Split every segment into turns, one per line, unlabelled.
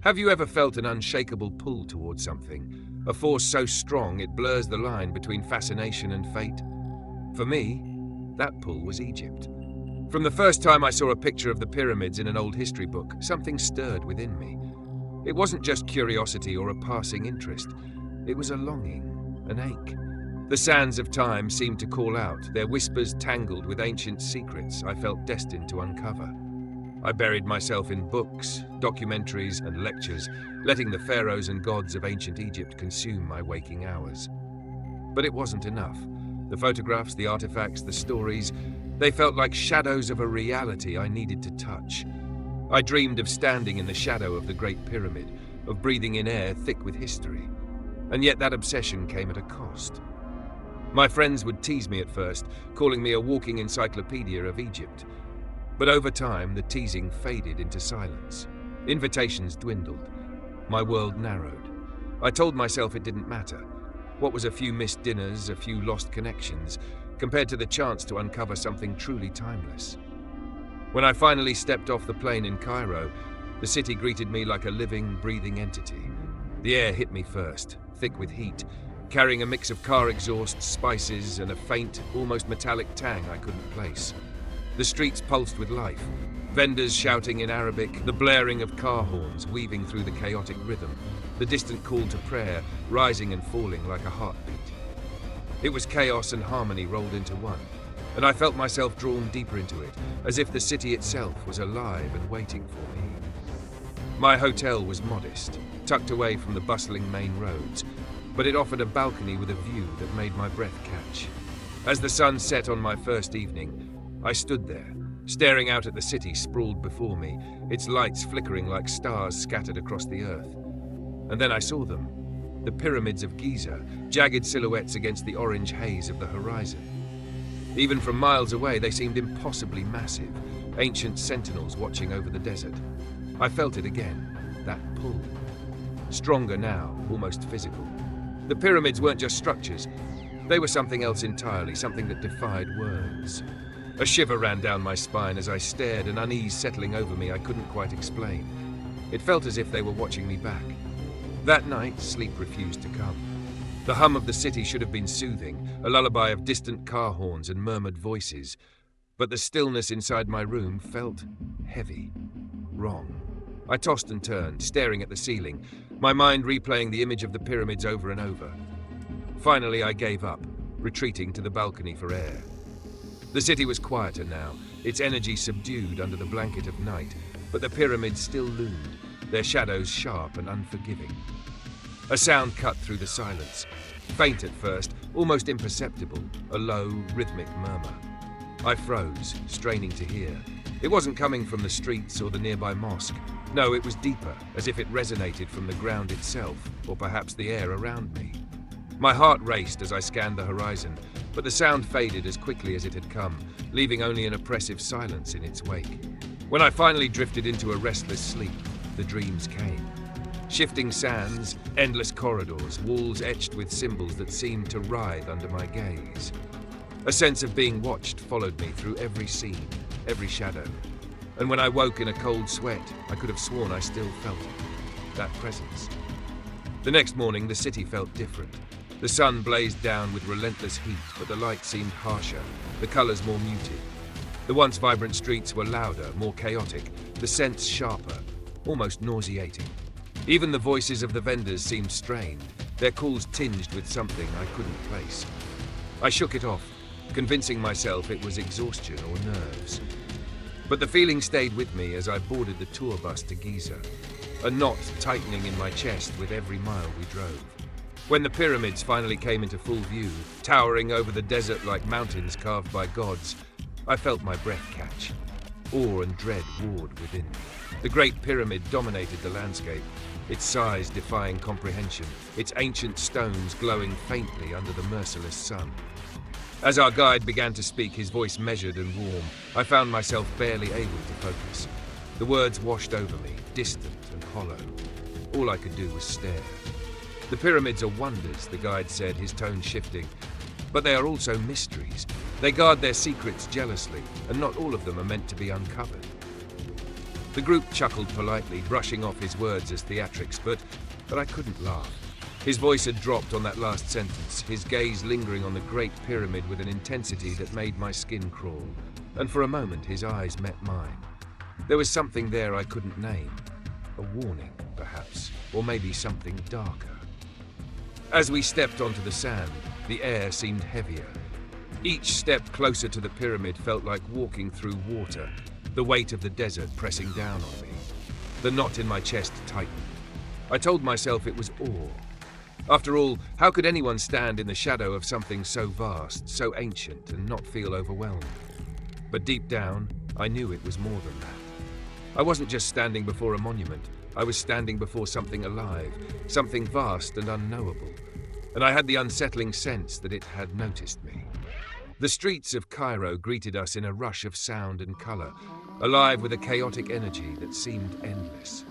Have you ever felt an unshakable pull towards something? A force so strong it blurs the line between fascination and fate? For me, that pull was Egypt. From the first time I saw a picture of the pyramids in an old history book, something stirred within me. It wasn't just curiosity or a passing interest. It was a longing, an ache. The sands of time seemed to call out, their whispers tangled with ancient secrets I felt destined to uncover. I buried myself in books, documentaries, and lectures, letting the pharaohs and gods of ancient Egypt consume my waking hours. But it wasn't enough. The photographs, the artifacts, the stories, they felt like shadows of a reality I needed to touch. I dreamed of standing in the shadow of the Great Pyramid, of breathing in air thick with history. And yet that obsession came at a cost. My friends would tease me at first, calling me a walking encyclopedia of Egypt. But over time, the teasing faded into silence. Invitations dwindled. My world narrowed. I told myself it didn't matter. What was a few missed dinners, a few lost connections, compared to the chance to uncover something truly timeless? When I finally stepped off the plane in Cairo, the city greeted me like a living, breathing entity. The air hit me first, thick with heat, carrying a mix of car exhausts, spices, and a faint, almost metallic tang I couldn't place. The streets pulsed with life, vendors shouting in Arabic, the blaring of car horns weaving through the chaotic rhythm, the distant call to prayer rising and falling like a heartbeat. It was chaos and harmony rolled into one, and I felt myself drawn deeper into it, as if the city itself was alive and waiting for me. My hotel was modest, tucked away from the bustling main roads, but it offered a balcony with a view that made my breath catch. As the sun set on my first evening, I stood there, staring out at the city sprawled before me, its lights flickering like stars scattered across the earth. And then I saw them, the pyramids of Giza, jagged silhouettes against the orange haze of the horizon. Even from miles away, they seemed impossibly massive, ancient sentinels watching over the desert. I felt it again, that pull. Stronger now, almost physical. The pyramids weren't just structures. They were something else entirely, something that defied words. A shiver ran down my spine as I stared, an unease settling over me I couldn't quite explain. It felt as if they were watching me back. That night, sleep refused to come. The hum of the city should have been soothing, a lullaby of distant car horns and murmured voices. But the stillness inside my room felt heavy, wrong. I tossed and turned, staring at the ceiling, my mind replaying the image of the pyramids over and over. Finally, I gave up, retreating to the balcony for air. The city was quieter now, its energy subdued under the blanket of night, but the pyramids still loomed, their shadows sharp and unforgiving. A sound cut through the silence, faint at first, almost imperceptible, a low, rhythmic murmur. I froze, straining to hear. It wasn't coming from the streets or the nearby mosque. No, it was deeper, as if it resonated from the ground itself, or perhaps the air around me. My heart raced as I scanned the horizon, but the sound faded as quickly as it had come, leaving only an oppressive silence in its wake. When I finally drifted into a restless sleep, the dreams came. Shifting sands, endless corridors, walls etched with symbols that seemed to writhe under my gaze. A sense of being watched followed me through every scene, every shadow. And when I woke in a cold sweat, I could have sworn I still felt it, that presence. The next morning, the city felt different. The sun blazed down with relentless heat, but the light seemed harsher, the colors more muted. The once vibrant streets were louder, more chaotic, the scents sharper, almost nauseating. Even the voices of the vendors seemed strained, their calls tinged with something I couldn't place. I shook it off, convincing myself it was exhaustion or nerves. But the feeling stayed with me as I boarded the tour bus to Giza, a knot tightening in my chest with every mile we drove. When the pyramids finally came into full view, towering over the desert like mountains carved by gods, I felt my breath catch. Awe and dread warred within me. The Great Pyramid dominated the landscape, its size defying comprehension, its ancient stones glowing faintly under the merciless sun. As our guide began to speak, his voice measured and warm, I found myself barely able to focus. The words washed over me, distant and hollow. All I could do was stare. The pyramids are wonders, the guide said, his tone shifting. But they are also mysteries. They guard their secrets jealously, and not all of them are meant to be uncovered. The group chuckled politely, brushing off his words as theatrics, but I couldn't laugh. His voice had dropped on that last sentence, his gaze lingering on the Great Pyramid with an intensity that made my skin crawl, and for a moment his eyes met mine. There was something there I couldn't name. A warning, perhaps, or maybe something darker. As we stepped onto the sand, the air seemed heavier. Each step closer to the pyramid felt like walking through water, the weight of the desert pressing down on me. The knot in my chest tightened. I told myself it was awe. After all, how could anyone stand in the shadow of something so vast, so ancient, and not feel overwhelmed? But deep down, I knew it was more than that. I wasn't just standing before a monument. I was standing before something alive, something vast and unknowable, and I had the unsettling sense that it had noticed me. The streets of Cairo greeted us in a rush of sound and color, alive with a chaotic energy that seemed endless.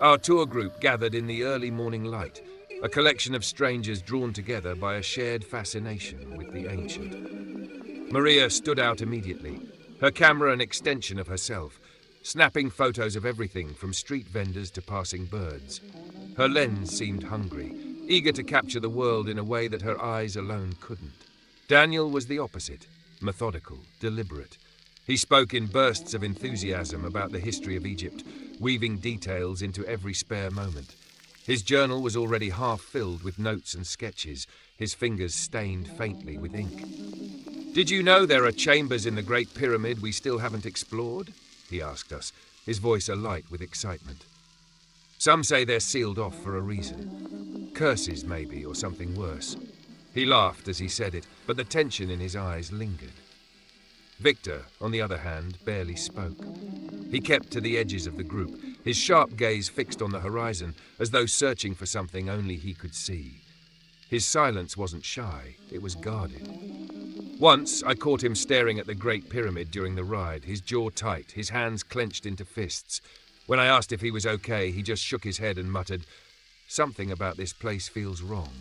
Our tour group gathered in the early morning light, a collection of strangers drawn together by a shared fascination with the ancient. Maria stood out immediately, her camera an extension of herself, snapping photos of everything from street vendors to passing birds. Her lens seemed hungry, eager to capture the world in a way that her eyes alone couldn't. Daniel was the opposite, methodical, deliberate. He spoke in bursts of enthusiasm about the history of Egypt, weaving details into every spare moment. His journal was already half filled with notes and sketches, his fingers stained faintly with ink. "Did you know there are chambers in the Great Pyramid we still haven't explored?" he asked us, his voice alight with excitement. "Some say they're sealed off for a reason. Curses, maybe, or something worse." He laughed as he said it, but the tension in his eyes lingered. Victor, on the other hand, barely spoke. He kept to the edges of the group, his sharp gaze fixed on the horizon, as though searching for something only he could see. His silence wasn't shy, it was guarded. Once, I caught him staring at the Great Pyramid during the ride, his jaw tight, his hands clenched into fists. When I asked if he was okay, he just shook his head and muttered, "Something about this place feels wrong."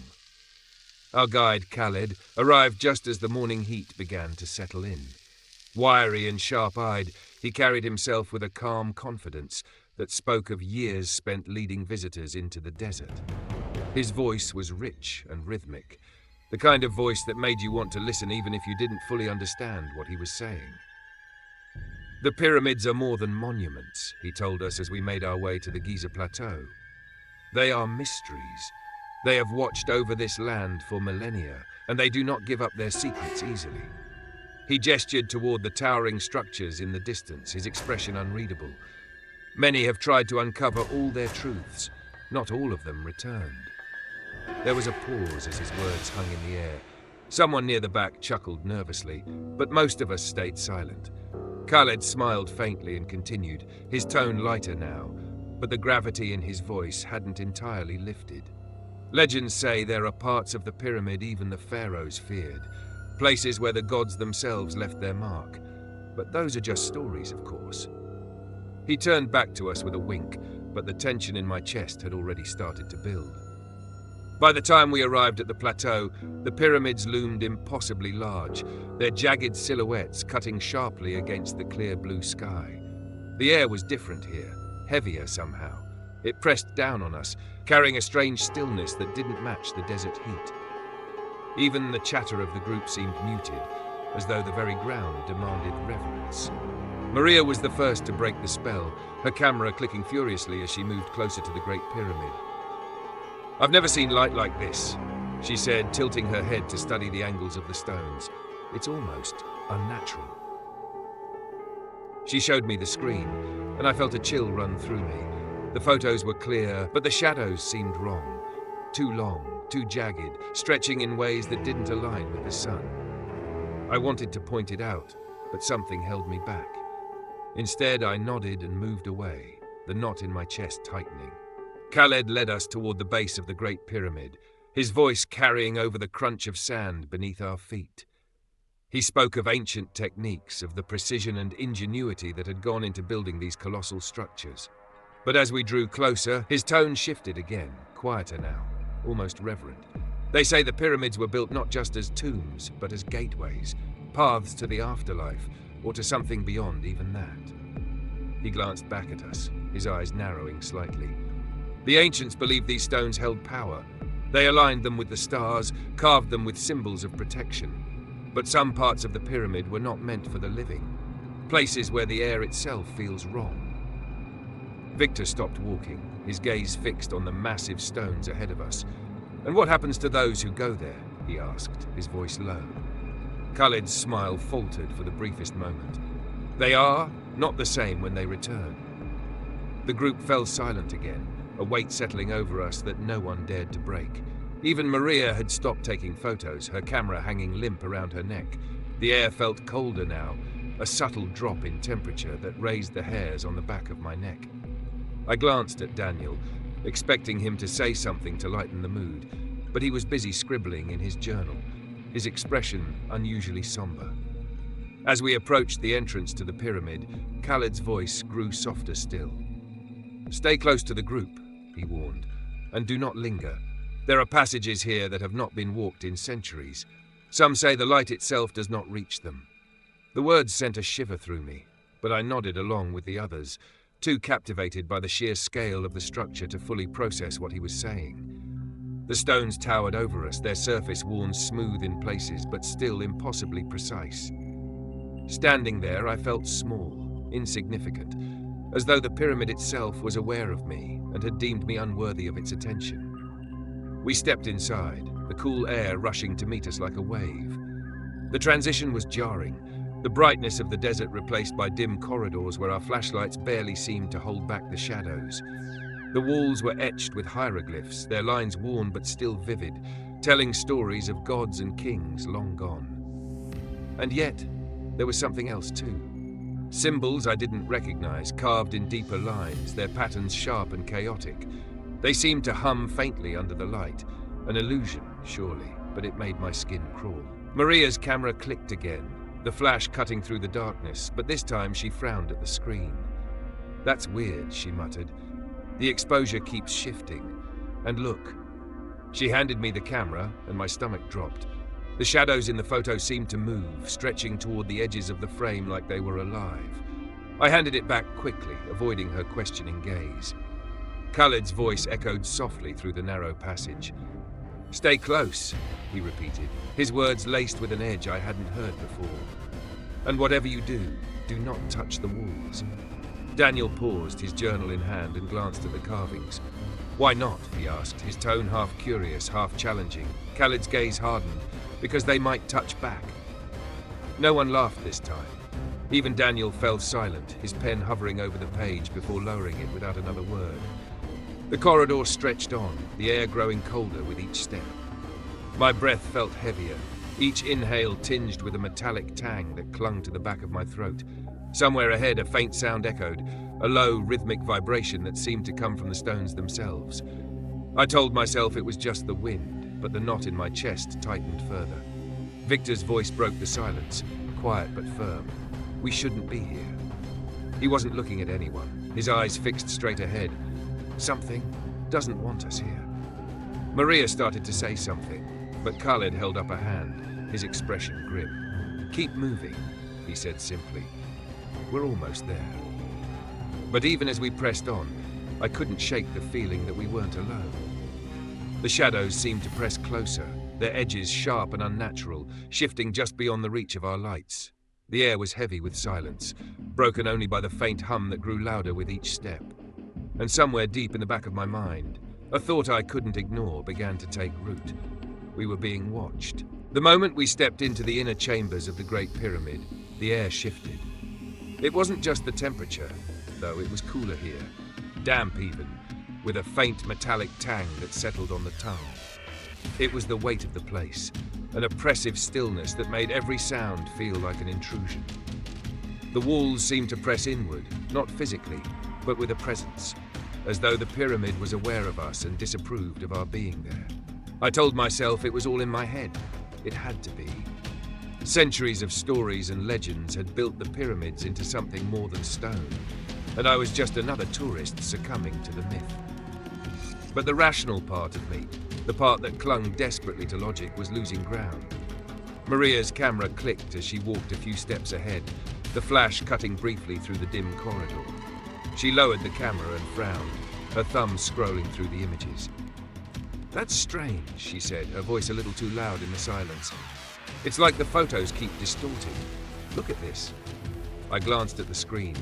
Our guide, Khaled, arrived just as the morning heat began to settle in. Wiry and sharp-eyed, he carried himself with a calm confidence that spoke of years spent leading visitors into the desert. His voice was rich and rhythmic, the kind of voice that made you want to listen even if you didn't fully understand what he was saying. "The pyramids are more than monuments," he told us as we made our way to the Giza Plateau. "They are mysteries. They have watched over this land for millennia, and they do not give up their secrets easily." He gestured toward the towering structures in the distance, his expression unreadable. "Many have tried to uncover all their truths. Not all of them returned." There was a pause as his words hung in the air. Someone near the back chuckled nervously, but most of us stayed silent. Khaled smiled faintly and continued, his tone lighter now, but the gravity in his voice hadn't entirely lifted. "Legends say there are parts of the pyramid even the pharaohs feared, places where the gods themselves left their mark. But those are just stories, of course." He turned back to us with a wink, but the tension in my chest had already started to build. By the time we arrived at the plateau, the pyramids loomed impossibly large, their jagged silhouettes cutting sharply against the clear blue sky. The air was different here, heavier somehow. It pressed down on us, carrying a strange stillness that didn't match the desert heat. Even the chatter of the group seemed muted, as though the very ground demanded reverence. Maria was the first to break the spell, her camera clicking furiously as she moved closer to the Great Pyramid. "I've never seen light like this," she said, tilting her head to study the angles of the stones. "It's almost unnatural." She showed me the screen, and I felt a chill run through me. The photos were clear, but the shadows seemed wrong. Too long, too jagged, stretching in ways that didn't align with the sun. I wanted to point it out, but something held me back. Instead, I nodded and moved away, the knot in my chest tightening. Khaled led us toward the base of the Great Pyramid, his voice carrying over the crunch of sand beneath our feet. He spoke of ancient techniques, of the precision and ingenuity that had gone into building these colossal structures. But as we drew closer, his tone shifted again, quieter now, almost reverent. "They say the pyramids were built not just as tombs, but as gateways, paths to the afterlife, or to something beyond even that." He glanced back at us, his eyes narrowing slightly. The ancients believed these stones held power. They aligned them with the stars, carved them with symbols of protection. But some parts of the pyramid were not meant for the living, places where the air itself feels wrong. Victor stopped walking, his gaze fixed on the massive stones ahead of us. "And what happens to those who go there?" he asked, his voice low. Khalid's smile faltered for the briefest moment. "They are not the same when they return." The group fell silent again, a weight settling over us that no one dared to break. Even Maria had stopped taking photos, her camera hanging limp around her neck. The air felt colder now, a subtle drop in temperature that raised the hairs on the back of my neck. I glanced at Daniel, expecting him to say something to lighten the mood, but he was busy scribbling in his journal, his expression unusually somber. As we approached the entrance to the pyramid, Khalid's voice grew softer still. "Stay close to the group," he warned, "and do not linger. There are passages here that have not been walked in centuries. Some say the light itself does not reach them." The words sent a shiver through me, but I nodded along with the others, too captivated by the sheer scale of the structure to fully process what he was saying. The stones towered over us, their surface worn smooth in places, but still impossibly precise. Standing there, I felt small, insignificant, as though the pyramid itself was aware of me and had deemed me unworthy of its attention. We stepped inside, the cool air rushing to meet us like a wave. The transition was jarring, the brightness of the desert replaced by dim corridors where our flashlights barely seemed to hold back the shadows. The walls were etched with hieroglyphs, their lines worn but still vivid, telling stories of gods and kings long gone. And yet, there was something else too. Symbols I didn't recognize, carved in deeper lines, their patterns sharp and chaotic. They seemed to hum faintly under the light, an illusion, surely, but it made my skin crawl. Maria's camera clicked again, the flash cutting through the darkness, but this time she frowned at the screen. "That's weird," she muttered. "The exposure keeps shifting. And look." She handed me the camera, and my stomach dropped. The shadows in the photo seemed to move, stretching toward the edges of the frame like they were alive. I handed it back quickly, avoiding her questioning gaze. Khalid's voice echoed softly through the narrow passage. "Stay close," he repeated, his words laced with an edge I hadn't heard before. "And whatever you do, do not touch the walls." Daniel paused, his journal in hand, and glanced at the carvings. "Why not?" he asked, his tone half curious, half challenging. Khalid's gaze hardened. "Because they might touch back." No one laughed this time. Even Daniel fell silent, his pen hovering over the page before lowering it without another word. The corridor stretched on, the air growing colder with each step. My breath felt heavier, each inhale tinged with a metallic tang that clung to the back of my throat. Somewhere ahead, a faint sound echoed, a low, rhythmic vibration that seemed to come from the stones themselves. I told myself it was just the wind, but the knot in my chest tightened further. Victor's voice broke the silence, quiet but firm. "We shouldn't be here." He wasn't looking at anyone, his eyes fixed straight ahead. "Something doesn't want us here." Maria started to say something, but Khalid held up a hand, his expression grim. "Keep moving," he said simply. "We're almost there." But even as we pressed on, I couldn't shake the feeling that we weren't alone. The shadows seemed to press closer, their edges sharp and unnatural, shifting just beyond the reach of our lights. The air was heavy with silence, broken only by the faint hum that grew louder with each step. And somewhere deep in the back of my mind, a thought I couldn't ignore began to take root. We were being watched. The moment we stepped into the inner chambers of the Great Pyramid, the air shifted. It wasn't just the temperature, though it was cooler here, damp even, with a faint metallic tang that settled on the tongue. It was the weight of the place, an oppressive stillness that made every sound feel like an intrusion. The walls seemed to press inward, not physically, but with a presence, as though the pyramid was aware of us and disapproved of our being there. I told myself it was all in my head. It had to be. Centuries of stories and legends had built the pyramids into something more than stone, and I was just another tourist succumbing to the myth. But the rational part of me, the part that clung desperately to logic, was losing ground. Maria's camera clicked as she walked a few steps ahead, the flash cutting briefly through the dim corridor. She lowered the camera and frowned, her thumb scrolling through the images. "That's strange," she said, her voice a little too loud in the silence. "It's like the photos keep distorting. Look at this." I glanced at the screen.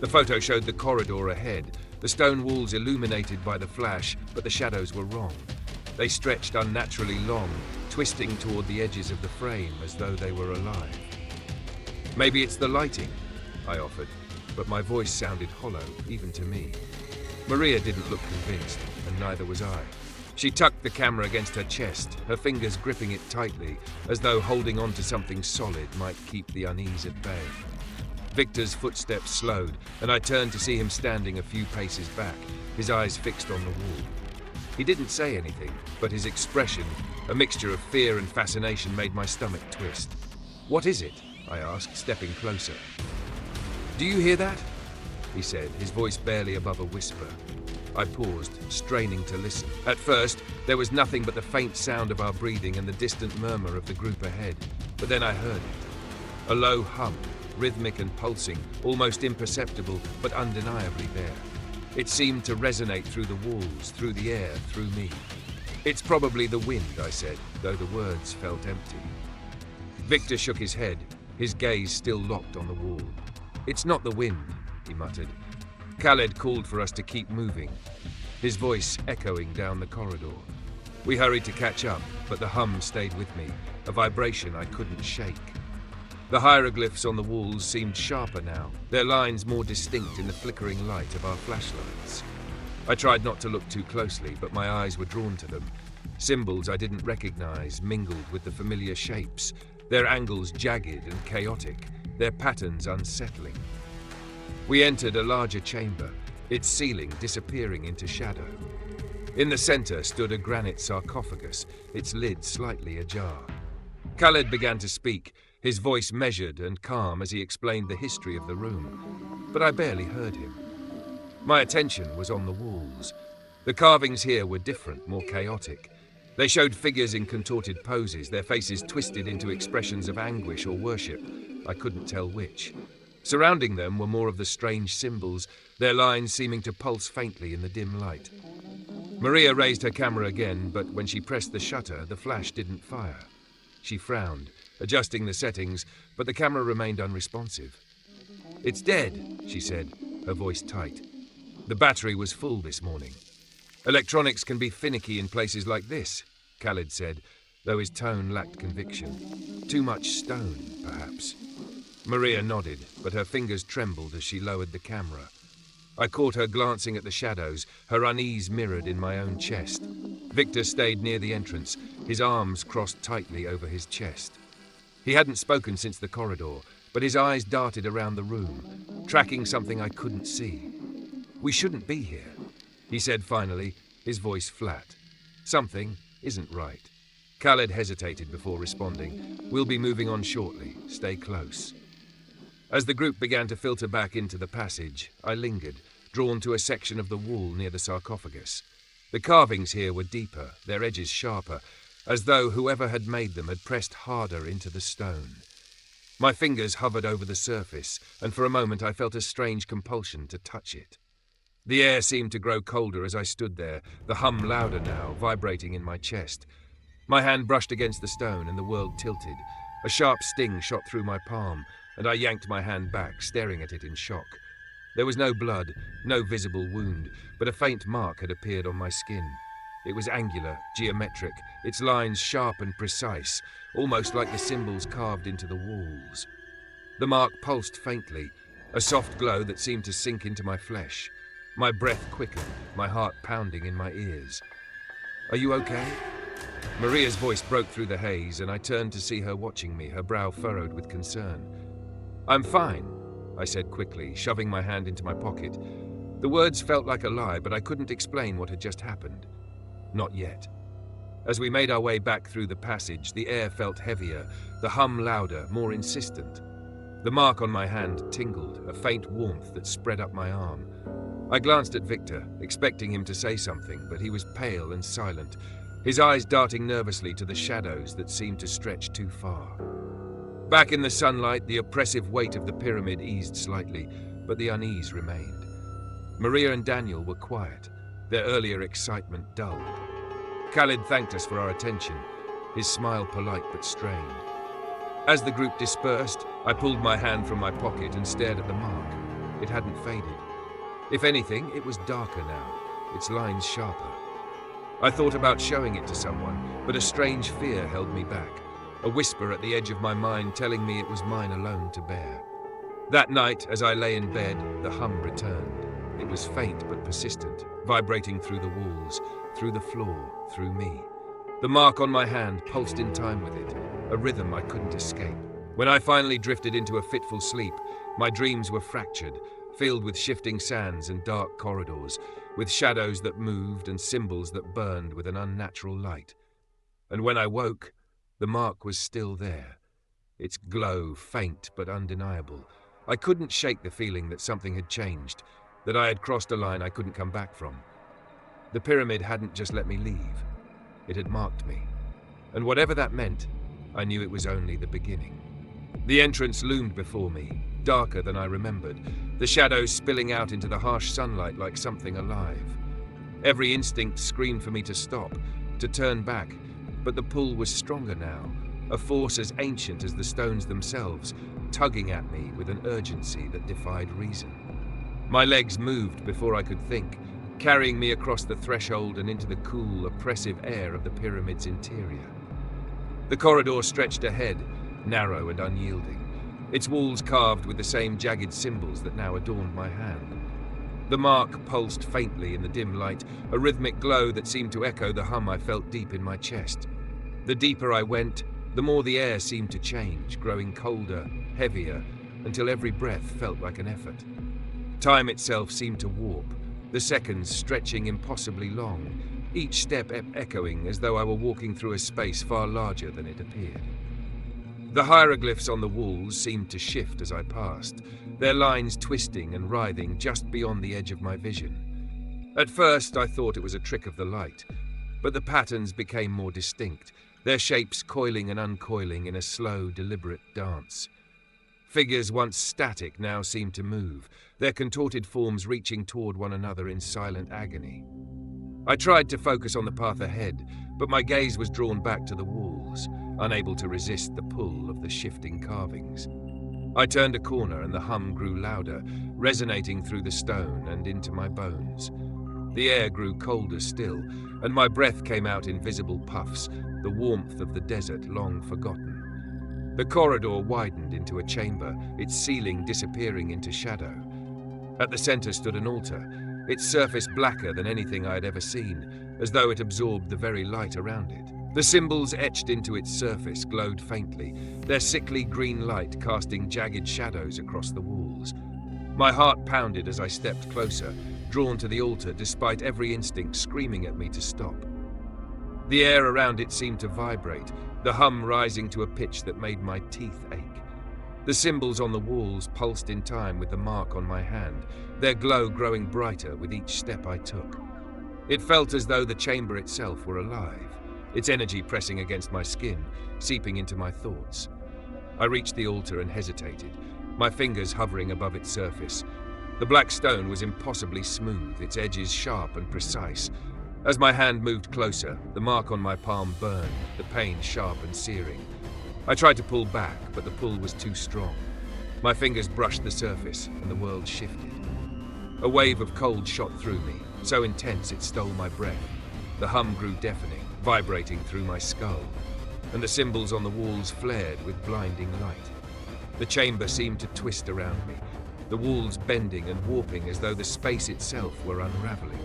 The photo showed the corridor ahead, the stone walls illuminated by the flash, but the shadows were wrong. They stretched unnaturally long, twisting toward the edges of the frame as though they were alive. "Maybe it's the lighting," I offered, but my voice sounded hollow, even to me. Maria didn't look convinced, and neither was I. She tucked the camera against her chest, her fingers gripping it tightly, as though holding on to something solid might keep the unease at bay. Victor's footsteps slowed, and I turned to see him standing a few paces back, his eyes fixed on the wall. He didn't say anything, but his expression, a mixture of fear and fascination, made my stomach twist. "What is it?" I asked, stepping closer. "Do you hear that?" he said, his voice barely above a whisper. I paused, straining to listen. At first, there was nothing but the faint sound of our breathing and the distant murmur of the group ahead. But then I heard it. A low hum, rhythmic and pulsing, almost imperceptible, but undeniably there. It seemed to resonate through the walls, through the air, through me. "It's probably the wind," I said, though the words felt empty. Victor shook his head, his gaze still locked on the wall. "It's not the wind," he muttered. Khaled called for us to keep moving, his voice echoing down the corridor. We hurried to catch up, but the hum stayed with me, a vibration I couldn't shake. The hieroglyphs on the walls seemed sharper now, their lines more distinct in the flickering light of our flashlights. I tried not to look too closely, but my eyes were drawn to them. Symbols I didn't recognize mingled with the familiar shapes, their angles jagged and chaotic, their patterns unsettling. We entered a larger chamber, its ceiling disappearing into shadow. In the center stood a granite sarcophagus, its lid slightly ajar. Khaled began to speak, his voice measured and calm as he explained the history of the room, but I barely heard him. My attention was on the walls. The carvings here were different, more chaotic. They showed figures in contorted poses, their faces twisted into expressions of anguish or worship. I couldn't tell which. Surrounding them were more of the strange symbols, their lines seeming to pulse faintly in the dim light. Maria raised her camera again, but when she pressed the shutter, the flash didn't fire. She frowned, adjusting the settings, but the camera remained unresponsive. "It's dead," she said, her voice tight. "The battery was full this morning." "Electronics can be finicky in places like this," Khaled said, though his tone lacked conviction. "Too much stone, perhaps." Maria nodded, but her fingers trembled as she lowered the camera. I caught her glancing at the shadows, her unease mirrored in my own chest. Victor stayed near the entrance, his arms crossed tightly over his chest. He hadn't spoken since the corridor, but his eyes darted around the room, tracking something I couldn't see. "We shouldn't be here," he said finally, his voice flat. "Something isn't right." Khaled hesitated before responding. "We'll be moving on shortly. Stay close." As the group began to filter back into the passage, I lingered, drawn to a section of the wall near the sarcophagus. The carvings here were deeper, their edges sharper, as though whoever had made them had pressed harder into the stone. My fingers hovered over the surface, and for a moment I felt a strange compulsion to touch it. The air seemed to grow colder as I stood there, the hum louder now, vibrating in my chest. My hand brushed against the stone and the world tilted. A sharp sting shot through my palm, and I yanked my hand back, staring at it in shock. There was no blood, no visible wound, but a faint mark had appeared on my skin. It was angular, geometric, its lines sharp and precise, almost like the symbols carved into the walls. The mark pulsed faintly, a soft glow that seemed to sink into my flesh. My breath quickened, my heart pounding in my ears. "Are you okay?" Maria's voice broke through the haze, and I turned to see her watching me, her brow furrowed with concern. "I'm fine," I said quickly, shoving my hand into my pocket. The words felt like a lie, but I couldn't explain what had just happened. Not yet. As we made our way back through the passage, the air felt heavier, the hum louder, more insistent. The mark on my hand tingled, a faint warmth that spread up my arm. I glanced at Victor, expecting him to say something, but he was pale and silent, his eyes darting nervously to the shadows that seemed to stretch too far. Back in the sunlight, the oppressive weight of the pyramid eased slightly, but the unease remained. Maria and Daniel were quiet, their earlier excitement dulled. Khalid thanked us for our attention, his smile polite but strained. As the group dispersed, I pulled my hand from my pocket and stared at the mark. It hadn't faded. If anything, it was darker now, its lines sharper. I thought about showing it to someone, but a strange fear held me back, a whisper at the edge of my mind telling me it was mine alone to bear. That night, as I lay in bed, the hum returned. It was faint but persistent, vibrating through the walls, through the floor, through me. The mark on my hand pulsed in time with it, a rhythm I couldn't escape. When I finally drifted into a fitful sleep, my dreams were fractured, filled with shifting sands and dark corridors, with shadows that moved and symbols that burned with an unnatural light. And when I woke, the mark was still there, its glow faint but undeniable. I couldn't shake the feeling that something had changed, that I had crossed a line I couldn't come back from. The pyramid hadn't just let me leave. It had marked me. And whatever that meant, I knew it was only the beginning. The entrance loomed before me, darker than I remembered, the shadows spilling out into the harsh sunlight like something alive. Every instinct screamed for me to stop, to turn back, but the pull was stronger now, a force as ancient as the stones themselves, tugging at me with an urgency that defied reason. My legs moved before I could think, carrying me across the threshold and into the cool, oppressive air of the pyramid's interior. The corridor stretched ahead, narrow and unyielding, its walls carved with the same jagged symbols that now adorned my hand. The mark pulsed faintly in the dim light, a rhythmic glow that seemed to echo the hum I felt deep in my chest. The deeper I went, the more the air seemed to change, growing colder, heavier, until every breath felt like an effort. Time itself seemed to warp, the seconds stretching impossibly long, each step echoing as though I were walking through a space far larger than it appeared. The hieroglyphs on the walls seemed to shift as I passed, their lines twisting and writhing just beyond the edge of my vision. At first, I thought it was a trick of the light, but the patterns became more distinct, their shapes coiling and uncoiling in a slow, deliberate dance. Figures once static now seemed to move, their contorted forms reaching toward one another in silent agony. I tried to focus on the path ahead, but my gaze was drawn back to the walls, unable to resist the pull of the shifting carvings. I turned a corner and the hum grew louder, resonating through the stone and into my bones. The air grew colder still, and my breath came out in visible puffs, the warmth of the desert long forgotten. The corridor widened into a chamber, its ceiling disappearing into shadow. At the center stood an altar, its surface blacker than anything I had ever seen, as though it absorbed the very light around it. The symbols etched into its surface glowed faintly, their sickly green light casting jagged shadows across the walls. My heart pounded as I stepped closer, drawn to the altar despite every instinct screaming at me to stop. The air around it seemed to vibrate, the hum rising to a pitch that made my teeth ache. The symbols on the walls pulsed in time with the mark on my hand, their glow growing brighter with each step I took. It felt as though the chamber itself were alive, its energy pressing against my skin, seeping into my thoughts. I reached the altar and hesitated, my fingers hovering above its surface. The black stone was impossibly smooth, its edges sharp and precise. As my hand moved closer, the mark on my palm burned, the pain sharp and searing. I tried to pull back, but the pull was too strong. My fingers brushed the surface, and the world shifted. A wave of cold shot through me, so intense it stole my breath. The hum grew deafening, vibrating through my skull, and the symbols on the walls flared with blinding light. The chamber seemed to twist around me, the walls bending and warping as though the space itself were unraveling.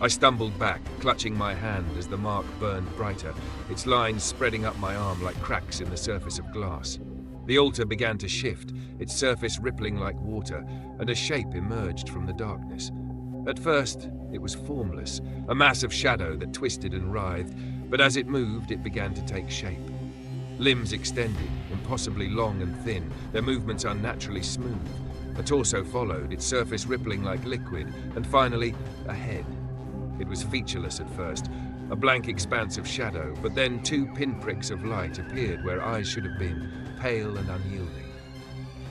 I stumbled back, clutching my hand as the mark burned brighter, its lines spreading up my arm like cracks in the surface of glass. The altar began to shift, its surface rippling like water, and a shape emerged from the darkness. At first, it was formless, a mass of shadow that twisted and writhed, but as it moved, it began to take shape. Limbs extended, impossibly long and thin, their movements unnaturally smooth. A torso followed, its surface rippling like liquid, and finally, a head. It was featureless at first, a blank expanse of shadow, but then 2 pinpricks of light appeared where eyes should have been, pale and unyielding.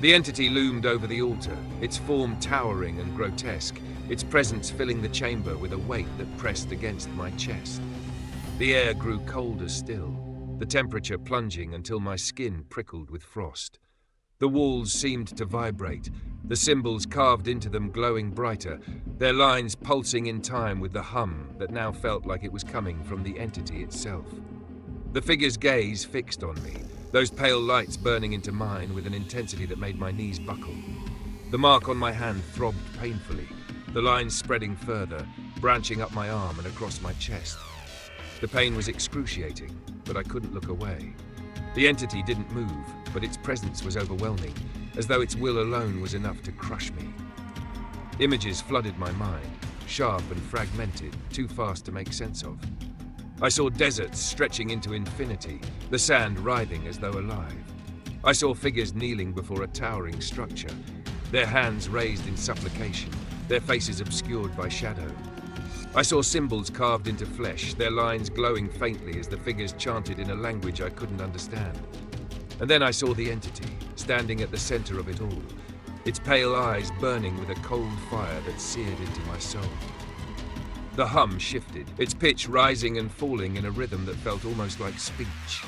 The entity loomed over the altar, its form towering and grotesque, its presence filling the chamber with a weight that pressed against my chest. The air grew colder still, the temperature plunging until my skin prickled with frost. The walls seemed to vibrate, the symbols carved into them glowing brighter, their lines pulsing in time with the hum that now felt like it was coming from the entity itself. The figure's gaze fixed on me, those pale lights burning into mine with an intensity that made my knees buckle. The mark on my hand throbbed painfully, the lines spreading further, branching up my arm and across my chest. The pain was excruciating, but I couldn't look away. The entity didn't move, but its presence was overwhelming, as though its will alone was enough to crush me. Images flooded my mind, sharp and fragmented, too fast to make sense of. I saw deserts stretching into infinity, the sand writhing as though alive. I saw figures kneeling before a towering structure, their hands raised in supplication, their faces obscured by shadow. I saw symbols carved into flesh, their lines glowing faintly as the figures chanted in a language I couldn't understand. And then I saw the entity, standing at the center of it all, its pale eyes burning with a cold fire that seared into my soul. The hum shifted, its pitch rising and falling in a rhythm that felt almost like speech.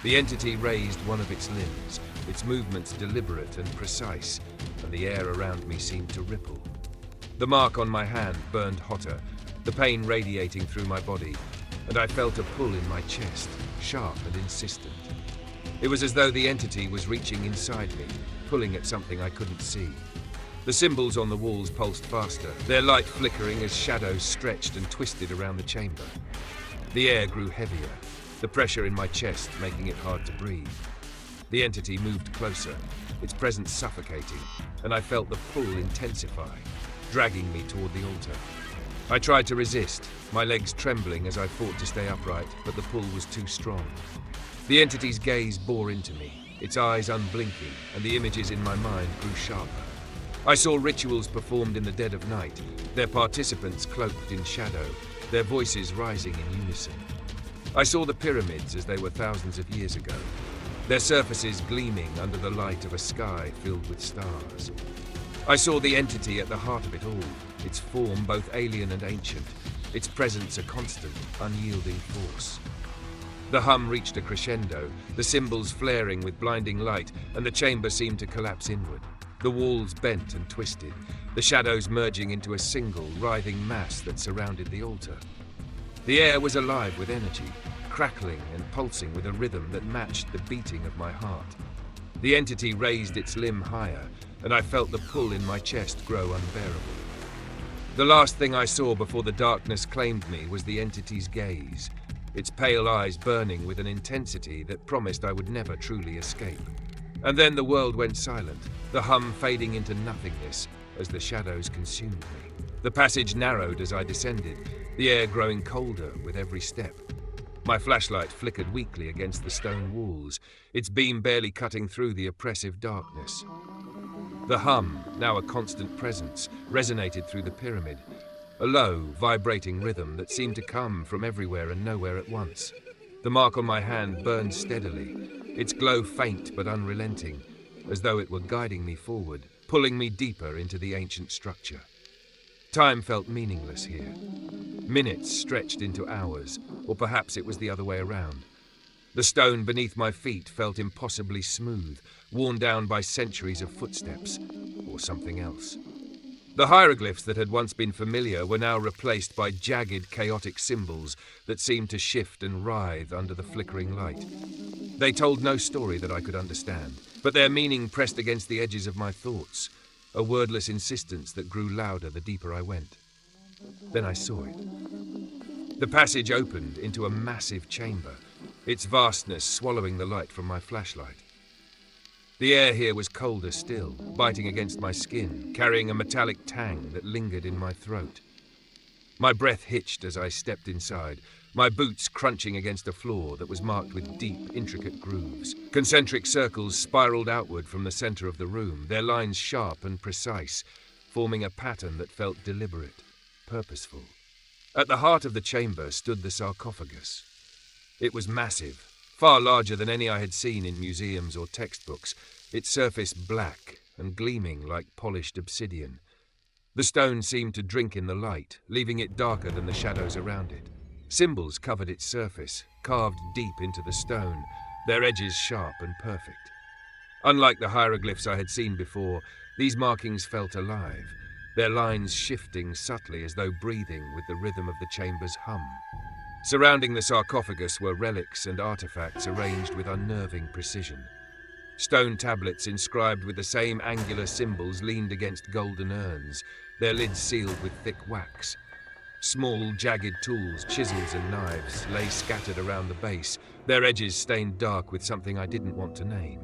The entity raised one of its limbs, its movements deliberate and precise, and the air around me seemed to ripple. The mark on my hand burned hotter, the pain radiating through my body, and I felt a pull in my chest, sharp and insistent. It was as though the entity was reaching inside me, pulling at something I couldn't see. The symbols on the walls pulsed faster, their light flickering as shadows stretched and twisted around the chamber. The air grew heavier, the pressure in my chest making it hard to breathe. The entity moved closer, its presence suffocating, and I felt the pull intensify, dragging me toward the altar. I tried to resist, my legs trembling as I fought to stay upright, but the pull was too strong. The entity's gaze bore into me, its eyes unblinking, and the images in my mind grew sharper. I saw rituals performed in the dead of night, their participants cloaked in shadow, their voices rising in unison. I saw the pyramids as they were thousands of years ago, their surfaces gleaming under the light of a sky filled with stars. I saw the entity at the heart of it all, its form both alien and ancient, its presence a constant, unyielding force. The hum reached a crescendo, the symbols flaring with blinding light, and the chamber seemed to collapse inward. The walls bent and twisted, the shadows merging into a single, writhing mass that surrounded the altar. The air was alive with energy, crackling and pulsing with a rhythm that matched the beating of my heart. The entity raised its limb higher, and I felt the pull in my chest grow unbearable. The last thing I saw before the darkness claimed me was the entity's gaze, its pale eyes burning with an intensity that promised I would never truly escape. And then the world went silent, the hum fading into nothingness as the shadows consumed me. The passage narrowed as I descended, the air growing colder with every step. My flashlight flickered weakly against the stone walls, its beam barely cutting through the oppressive darkness. The hum, now a constant presence, resonated through the pyramid, a low, vibrating rhythm that seemed to come from everywhere and nowhere at once. The mark on my hand burned steadily, its glow faint but unrelenting, as though it were guiding me forward, pulling me deeper into the ancient structure. Time felt meaningless here. Minutes stretched into hours, or perhaps it was the other way around. The stone beneath my feet felt impossibly smooth, worn down by centuries of footsteps, or something else. The hieroglyphs that had once been familiar were now replaced by jagged, chaotic symbols that seemed to shift and writhe under the flickering light. They told no story that I could understand, but their meaning pressed against the edges of my thoughts, a wordless insistence that grew louder the deeper I went. Then I saw it. The passage opened into a massive chamber, its vastness swallowing the light from my flashlight. The air here was colder still, biting against my skin, carrying a metallic tang that lingered in my throat. My breath hitched as I stepped inside, my boots crunching against a floor that was marked with deep, intricate grooves. Concentric circles spiraled outward from the center of the room, their lines sharp and precise, forming a pattern that felt deliberate, purposeful. At the heart of the chamber stood the sarcophagus. It was massive, far larger than any I had seen in museums or textbooks, its surface black and gleaming like polished obsidian. The stone seemed to drink in the light, leaving it darker than the shadows around it. Symbols covered its surface, carved deep into the stone, their edges sharp and perfect. Unlike the hieroglyphs I had seen before, these markings felt alive, their lines shifting subtly as though breathing with the rhythm of the chamber's hum. Surrounding the sarcophagus were relics and artifacts arranged with unnerving precision. Stone tablets inscribed with the same angular symbols leaned against golden urns, their lids sealed with thick wax. Small, jagged tools, chisels and knives, lay scattered around the base, their edges stained dark with something I didn't want to name.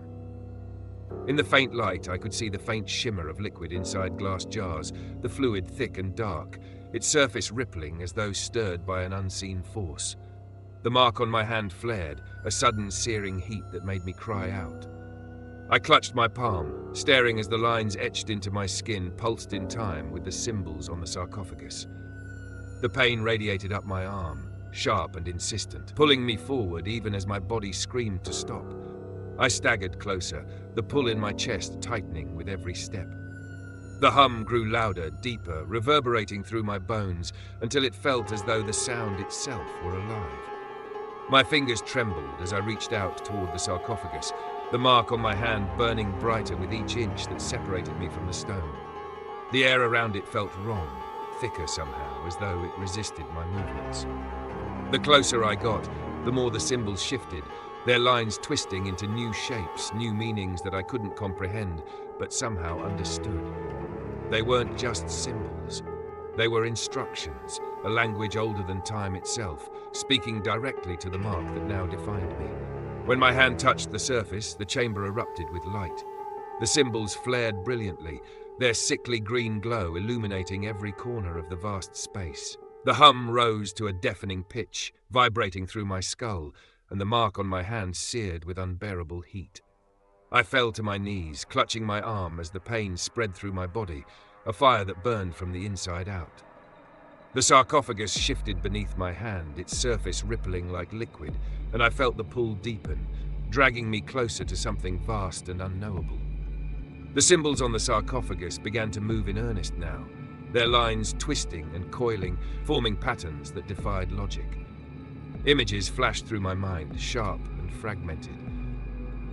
In the faint light, I could see the faint shimmer of liquid inside glass jars, the fluid thick and dark, its surface rippling as though stirred by an unseen force. The mark on my hand flared, a sudden searing heat that made me cry out. I clutched my palm, staring as the lines etched into my skin pulsed in time with the symbols on the sarcophagus. The pain radiated up my arm, sharp and insistent, pulling me forward even as my body screamed to stop. I staggered closer, the pull in my chest tightening with every step. The hum grew louder, deeper, reverberating through my bones until it felt as though the sound itself were alive. My fingers trembled as I reached out toward the sarcophagus, the mark on my hand burning brighter with each inch that separated me from the stone. The air around it felt wrong, thicker somehow, as though it resisted my movements. The closer I got, the more the symbols shifted, their lines twisting into new shapes, new meanings that I couldn't comprehend, but somehow understood. They weren't just symbols. They were instructions, a language older than time itself, speaking directly to the mark that now defined me. When my hand touched the surface, the chamber erupted with light. The symbols flared brilliantly, their sickly green glow illuminating every corner of the vast space. The hum rose to a deafening pitch, vibrating through my skull, and the mark on my hand seared with unbearable heat. I fell to my knees, clutching my arm as the pain spread through my body, a fire that burned from the inside out. The sarcophagus shifted beneath my hand, its surface rippling like liquid, and I felt the pull deepen, dragging me closer to something vast and unknowable. The symbols on the sarcophagus began to move in earnest now, their lines twisting and coiling, forming patterns that defied logic. Images flashed through my mind, sharp and fragmented.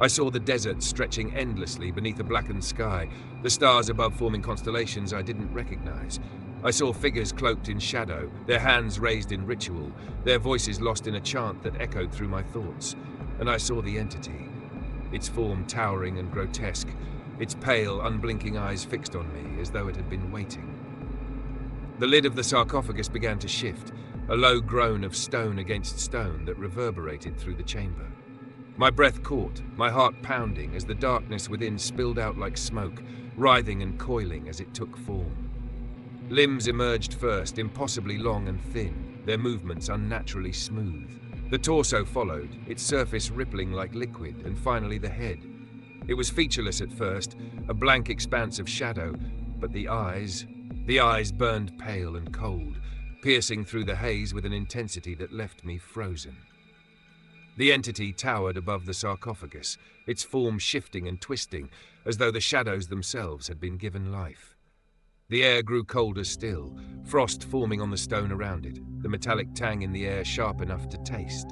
I saw the desert stretching endlessly beneath a blackened sky, the stars above forming constellations I didn't recognize. I saw figures cloaked in shadow, their hands raised in ritual, their voices lost in a chant that echoed through my thoughts. And I saw the entity, its form towering and grotesque, its pale, unblinking eyes fixed on me as though it had been waiting. The lid of the sarcophagus began to shift, a low groan of stone against stone that reverberated through the chamber. My breath caught, my heart pounding as the darkness within spilled out like smoke, writhing and coiling as it took form. Limbs emerged first, impossibly long and thin, their movements unnaturally smooth. The torso followed, its surface rippling like liquid, and finally the head. It was featureless at first, a blank expanse of shadow, but the eyes burned pale and cold, piercing through the haze with an intensity that left me frozen. The entity towered above the sarcophagus, its form shifting and twisting, as though the shadows themselves had been given life. The air grew colder still, frost forming on the stone around it, the metallic tang in the air sharp enough to taste.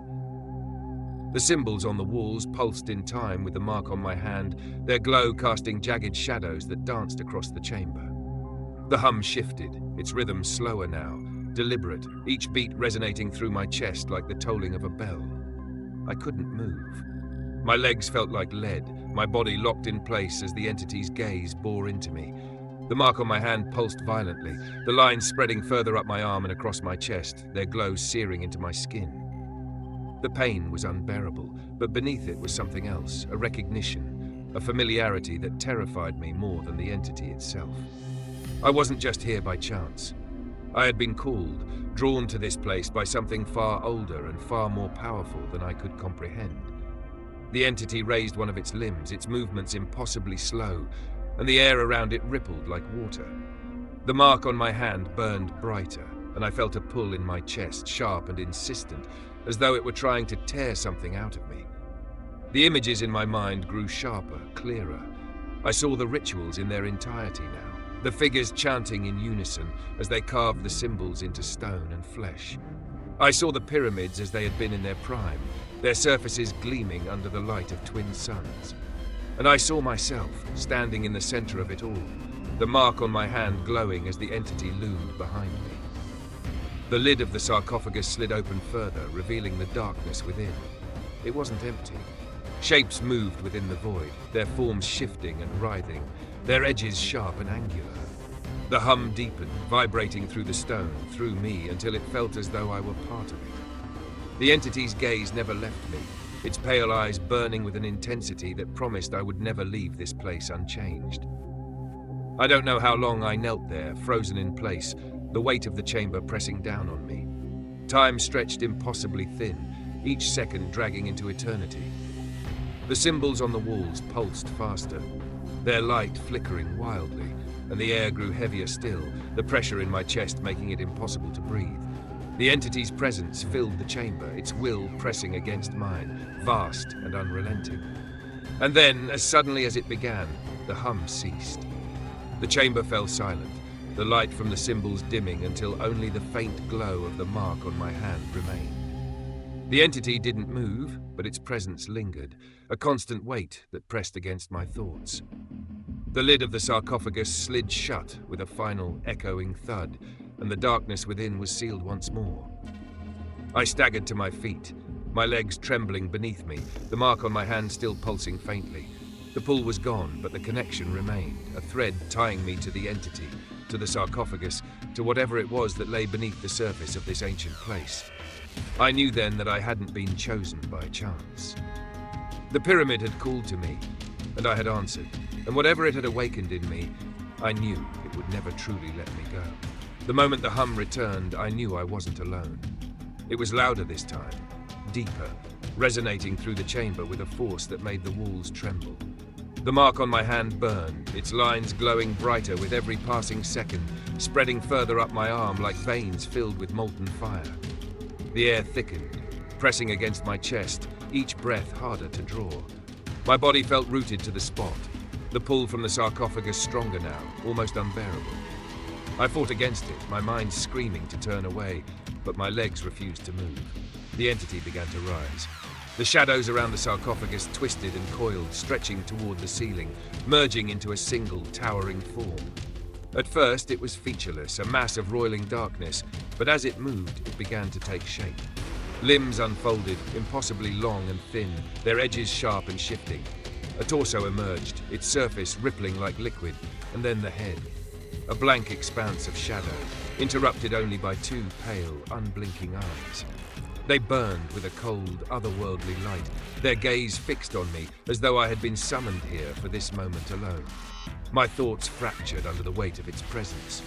The symbols on the walls pulsed in time with the mark on my hand, their glow casting jagged shadows that danced across the chamber. The hum shifted, its rhythm slower now, deliberate, each beat resonating through my chest like the tolling of a bell. I couldn't move. My legs felt like lead, my body locked in place as the entity's gaze bore into me. The mark on my hand pulsed violently, the lines spreading further up my arm and across my chest, their glow searing into my skin. The pain was unbearable, but beneath it was something else, a recognition, a familiarity that terrified me more than the entity itself. I wasn't just here by chance. I had been called, drawn to this place by something far older and far more powerful than I could comprehend. The entity raised one of its limbs, its movements impossibly slow, and the air around it rippled like water. The mark on my hand burned brighter, and I felt a pull in my chest, sharp and insistent, as though it were trying to tear something out of me. The images in my mind grew sharper, clearer. I saw the rituals in their entirety now, the figures chanting in unison as they carved the symbols into stone and flesh. I saw the pyramids as they had been in their prime, their surfaces gleaming under the light of twin suns. And I saw myself, standing in the center of it all, the mark on my hand glowing as the entity loomed behind me. The lid of the sarcophagus slid open further, revealing the darkness within. It wasn't empty. Shapes moved within the void, their forms shifting and writhing, their edges sharp and angular. The hum deepened, vibrating through the stone, through me, until it felt as though I were part of it. The entity's gaze never left me, its pale eyes burning with an intensity that promised I would never leave this place unchanged. I don't know how long I knelt there, frozen in place, the weight of the chamber pressing down on me. Time stretched impossibly thin, each second dragging into eternity. The symbols on the walls pulsed faster, their light flickering wildly, and the air grew heavier still, the pressure in my chest making it impossible to breathe. The entity's presence filled the chamber, its will pressing against mine, vast and unrelenting. And then, as suddenly as it began, the hum ceased. The chamber fell silent, the light from the symbols dimming until only the faint glow of the mark on my hand remained. The entity didn't move, but its presence lingered, a constant weight that pressed against my thoughts. The lid of the sarcophagus slid shut with a final echoing thud, and the darkness within was sealed once more. I staggered to my feet, my legs trembling beneath me, the mark on my hand still pulsing faintly. The pull was gone, but the connection remained, a thread tying me to the entity, to the sarcophagus, to whatever it was that lay beneath the surface of this ancient place. I knew then that I hadn't been chosen by chance. The pyramid had called to me, and I had answered, and whatever it had awakened in me, I knew it would never truly let me go. The moment the hum returned, I knew I wasn't alone. It was louder this time, deeper, resonating through the chamber with a force that made the walls tremble. The mark on my hand burned, its lines glowing brighter with every passing second, spreading further up my arm like veins filled with molten fire. The air thickened, pressing against my chest, each breath harder to draw. My body felt rooted to the spot, the pull from the sarcophagus stronger now, almost unbearable. I fought against it, my mind screaming to turn away, but my legs refused to move. The entity began to rise. The shadows around the sarcophagus twisted and coiled, stretching toward the ceiling, merging into a single, towering form. At first, it was featureless, a mass of roiling darkness, but as it moved, it began to take shape. Limbs unfolded, impossibly long and thin, their edges sharp and shifting. A torso emerged, its surface rippling like liquid, and then the head. A blank expanse of shadow, interrupted only by two pale, unblinking eyes. They burned with a cold, otherworldly light, their gaze fixed on me as though I had been summoned here for this moment alone. My thoughts fractured under the weight of its presence.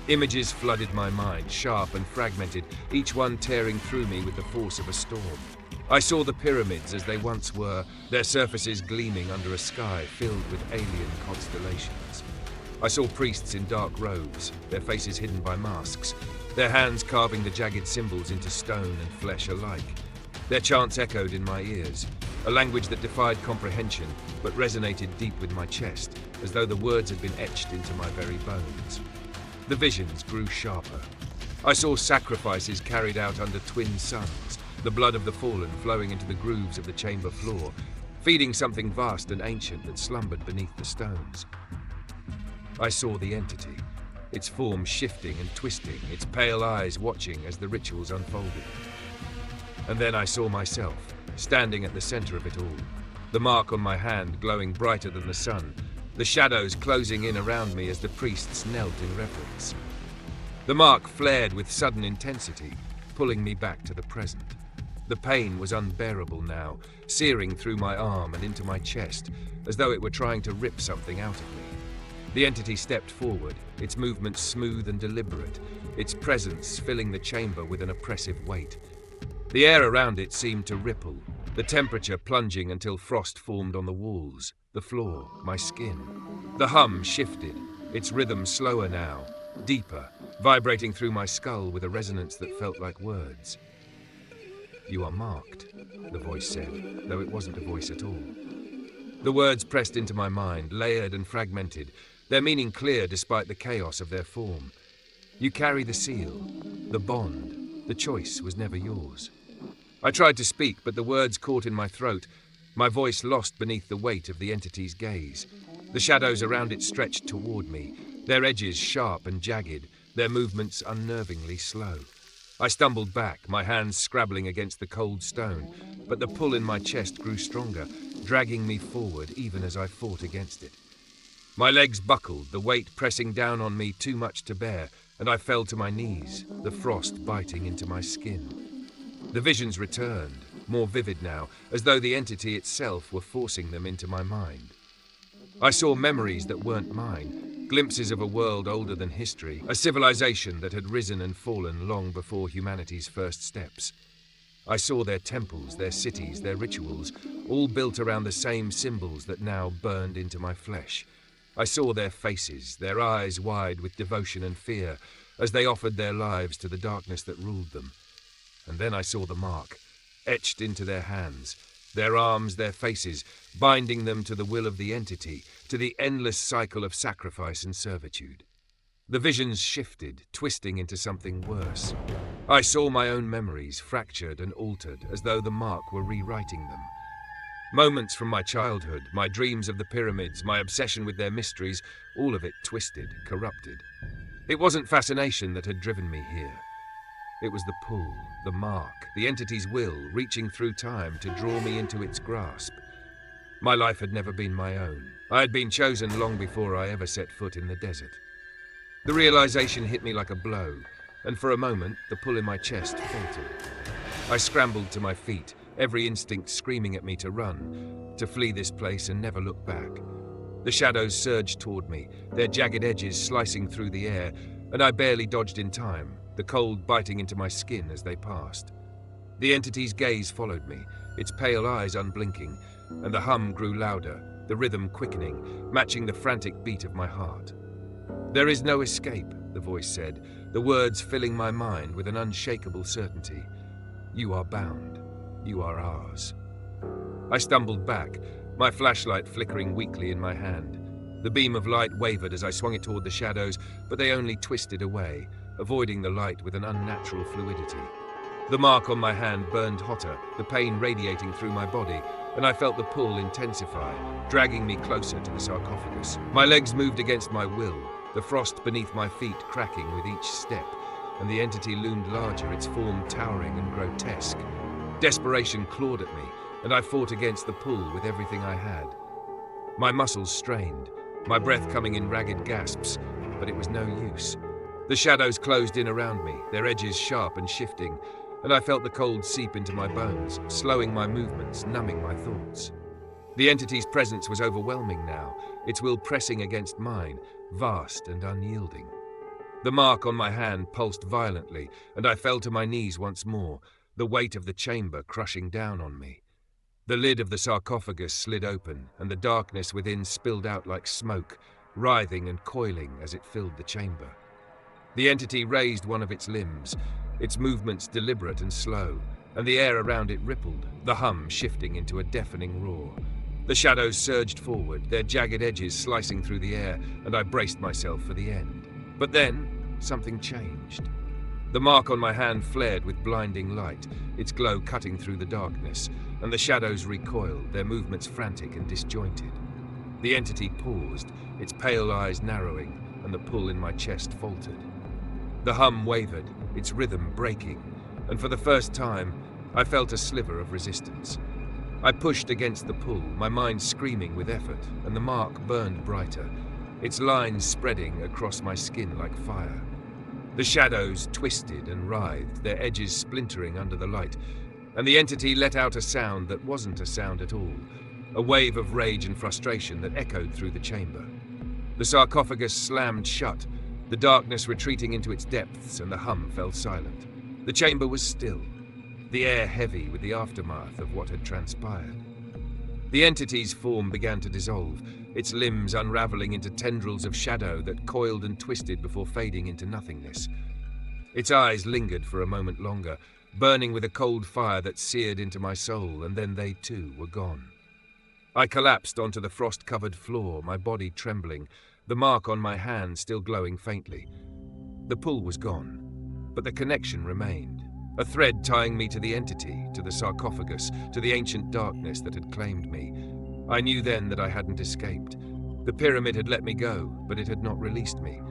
Images flooded my mind, sharp and fragmented, each one tearing through me with the force of a storm. I saw the pyramids as they once were, their surfaces gleaming under a sky filled with alien constellations. I saw priests in dark robes, their faces hidden by masks, their hands carving the jagged symbols into stone and flesh alike. Their chants echoed in my ears, a language that defied comprehension but resonated deep with my chest, as though the words had been etched into my very bones. The visions grew sharper. I saw sacrifices carried out under twin suns, the blood of the fallen flowing into the grooves of the chamber floor, feeding something vast and ancient that slumbered beneath the stones. I saw the entity, its form shifting and twisting, its pale eyes watching as the rituals unfolded. And then I saw myself, standing at the center of it all, the mark on my hand glowing brighter than the sun, the shadows closing in around me as the priests knelt in reverence. The mark flared with sudden intensity, pulling me back to the present. The pain was unbearable now, searing through my arm and into my chest, as though it were trying to rip something out of me. The entity stepped forward, its movements smooth and deliberate, its presence filling the chamber with an oppressive weight. The air around it seemed to ripple, the temperature plunging until frost formed on the walls, the floor, my skin. The hum shifted, its rhythm slower now, deeper, vibrating through my skull with a resonance that felt like words. "You are marked," the voice said, though it wasn't a voice at all. The words pressed into my mind, layered and fragmented, their meaning clear despite the chaos of their form. You carry the seal, the bond. The choice was never yours. I tried to speak, but the words caught in my throat, my voice lost beneath the weight of the entity's gaze. The shadows around it stretched toward me, their edges sharp and jagged, their movements unnervingly slow. I stumbled back, my hands scrabbling against the cold stone, but the pull in my chest grew stronger, dragging me forward even as I fought against it. My legs buckled, the weight pressing down on me too much to bear, and I fell to my knees, the frost biting into my skin. The visions returned, more vivid now, as though the entity itself were forcing them into my mind. I saw memories that weren't mine, glimpses of a world older than history, a civilization that had risen and fallen long before humanity's first steps. I saw their temples, their cities, their rituals, all built around the same symbols that now burned into my flesh. I saw their faces, their eyes wide with devotion and fear, as they offered their lives to the darkness that ruled them. And then I saw the mark, etched into their hands, their arms, their faces, binding them to the will of the entity, to the endless cycle of sacrifice and servitude. The visions shifted, twisting into something worse. I saw my own memories, fractured and altered, as though the mark were rewriting them. Moments from my childhood, my dreams of the pyramids, my obsession with their mysteries, all of it twisted, corrupted. It wasn't fascination that had driven me here. It was the pull, the mark, the entity's will, reaching through time to draw me into its grasp. My life had never been my own. I had been chosen long before I ever set foot in the desert. The realization hit me like a blow, and for a moment, the pull in my chest faltered. I scrambled to my feet, every instinct screaming at me to run, to flee this place and never look back. The shadows surged toward me, their jagged edges slicing through the air, and I barely dodged in time, the cold biting into my skin as they passed. The entity's gaze followed me, its pale eyes unblinking, and the hum grew louder, the rhythm quickening, matching the frantic beat of my heart. "There is no escape," the voice said, the words filling my mind with an unshakable certainty. "You are bound. You are ours." I stumbled back, my flashlight flickering weakly in my hand. The beam of light wavered as I swung it toward the shadows, but they only twisted away, avoiding the light with an unnatural fluidity. The mark on my hand burned hotter, the pain radiating through my body, and I felt the pull intensify, dragging me closer to the sarcophagus. My legs moved against my will, the frost beneath my feet cracking with each step, and the entity loomed larger, its form towering and grotesque. Desperation clawed at me, and I fought against the pull with everything I had. My muscles strained, my breath coming in ragged gasps, but it was no use. The shadows closed in around me, their edges sharp and shifting, and I felt the cold seep into my bones, slowing my movements, numbing my thoughts. The entity's presence was overwhelming now, its will pressing against mine, vast and unyielding. The mark on my hand pulsed violently, and I fell to my knees once more, the weight of the chamber crushing down on me. The lid of the sarcophagus slid open, and the darkness within spilled out like smoke, writhing and coiling as it filled the chamber. The entity raised one of its limbs, its movements deliberate and slow, and the air around it rippled, the hum shifting into a deafening roar. The shadows surged forward, their jagged edges slicing through the air, and I braced myself for the end. But then, something changed. The mark on my hand flared with blinding light, its glow cutting through the darkness, and the shadows recoiled, their movements frantic and disjointed. The entity paused, its pale eyes narrowing, and the pull in my chest faltered. The hum wavered, its rhythm breaking, and for the first time, I felt a sliver of resistance. I pushed against the pull, my mind screaming with effort, and the mark burned brighter, its lines spreading across my skin like fire. The shadows twisted and writhed, their edges splintering under the light, and the entity let out a sound that wasn't a sound at all, a wave of rage and frustration that echoed through the chamber. The sarcophagus slammed shut, the darkness retreating into its depths, and the hum fell silent. The chamber was still, the air heavy with the aftermath of what had transpired. The entity's form began to dissolve, its limbs unraveling into tendrils of shadow that coiled and twisted before fading into nothingness. Its eyes lingered for a moment longer, burning with a cold fire that seared into my soul, and then they too were gone. I collapsed onto the frost-covered floor, my body trembling, the mark on my hand still glowing faintly. The pull was gone, but the connection remained, a thread tying me to the entity, to the sarcophagus, to the ancient darkness that had claimed me. I knew then that I hadn't escaped. The pyramid had let me go, but it had not released me.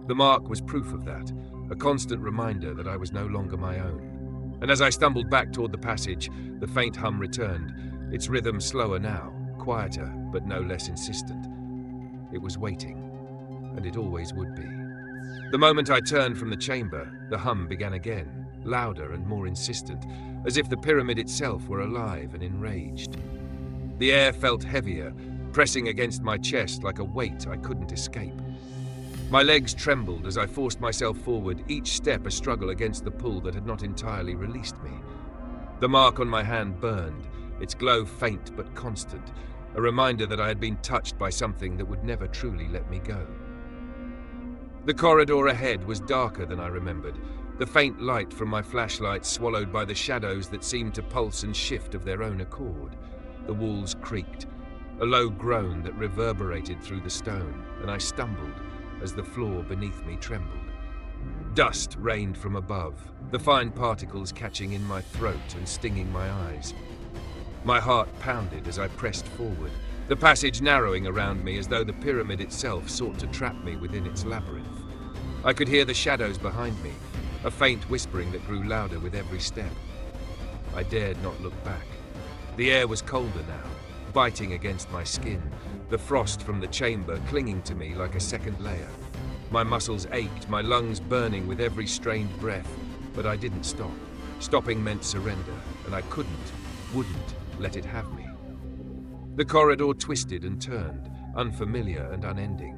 The mark was proof of that, a constant reminder that I was no longer my own. And as I stumbled back toward the passage, the faint hum returned, its rhythm slower now, quieter, but no less insistent. It was waiting, and it always would be. The moment I turned from the chamber, the hum began again, louder and more insistent, as if the pyramid itself were alive and enraged. The air felt heavier, pressing against my chest like a weight I couldn't escape. My legs trembled as I forced myself forward, each step a struggle against the pull that had not entirely released me. The mark on my hand burned, its glow faint but constant, a reminder that I had been touched by something that would never truly let me go. The corridor ahead was darker than I remembered, the faint light from my flashlight swallowed by the shadows that seemed to pulse and shift of their own accord. The walls creaked, a low groan that reverberated through the stone, and I stumbled as the floor beneath me trembled. Dust rained from above, the fine particles catching in my throat and stinging my eyes. My heart pounded as I pressed forward, the passage narrowing around me as though the pyramid itself sought to trap me within its labyrinth. I could hear the shadows behind me, a faint whispering that grew louder with every step. I dared not look back. The air was colder now, biting against my skin, the frost from the chamber clinging to me like a second layer. My muscles ached, my lungs burning with every strained breath, but I didn't stop. Stopping meant surrender, and I wouldn't let it have me. The corridor twisted and turned, unfamiliar and unending.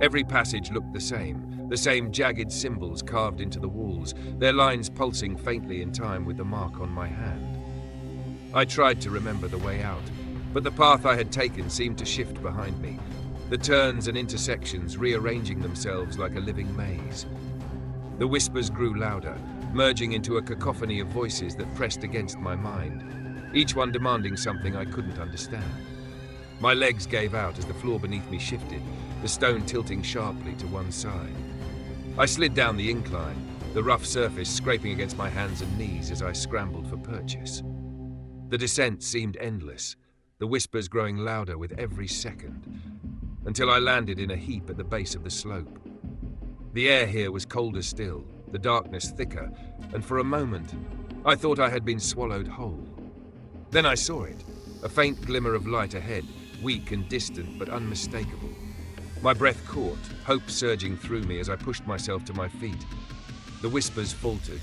Every passage looked the same jagged symbols carved into the walls, their lines pulsing faintly in time with the mark on my hand. I tried to remember the way out, but the path I had taken seemed to shift behind me, the turns and intersections rearranging themselves like a living maze. The whispers grew louder, merging into a cacophony of voices that pressed against my mind, each one demanding something I couldn't understand. My legs gave out as the floor beneath me shifted, the stone tilting sharply to one side. I slid down the incline, the rough surface scraping against my hands and knees as I scrambled for purchase. The descent seemed endless, the whispers growing louder with every second, until I landed in a heap at the base of the slope. The air here was colder still, the darkness thicker, and for a moment, I thought I had been swallowed whole. Then I saw it, a faint glimmer of light ahead, weak and distant but unmistakable. My breath caught, hope surging through me as I pushed myself to my feet. The whispers faltered,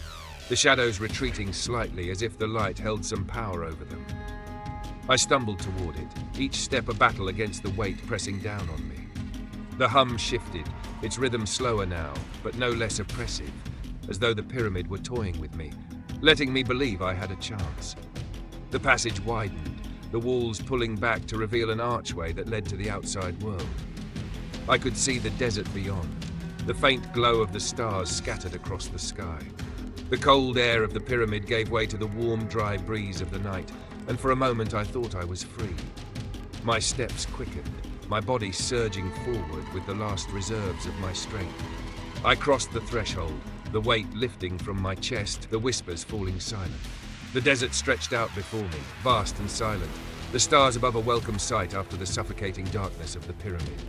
the shadows retreating slightly as if the light held some power over them. I stumbled toward it, each step a battle against the weight pressing down on me. The hum shifted, its rhythm slower now, but no less oppressive, as though the pyramid were toying with me, letting me believe I had a chance. The passage widened, the walls pulling back to reveal an archway that led to the outside world. I could see the desert beyond, the faint glow of the stars scattered across the sky. The cold air of the pyramid gave way to the warm, dry breeze of the night, and for a moment I thought I was free. My steps quickened, my body surging forward with the last reserves of my strength. I crossed the threshold, the weight lifting from my chest, the whispers falling silent. The desert stretched out before me, vast and silent, the stars above a welcome sight after the suffocating darkness of the pyramid.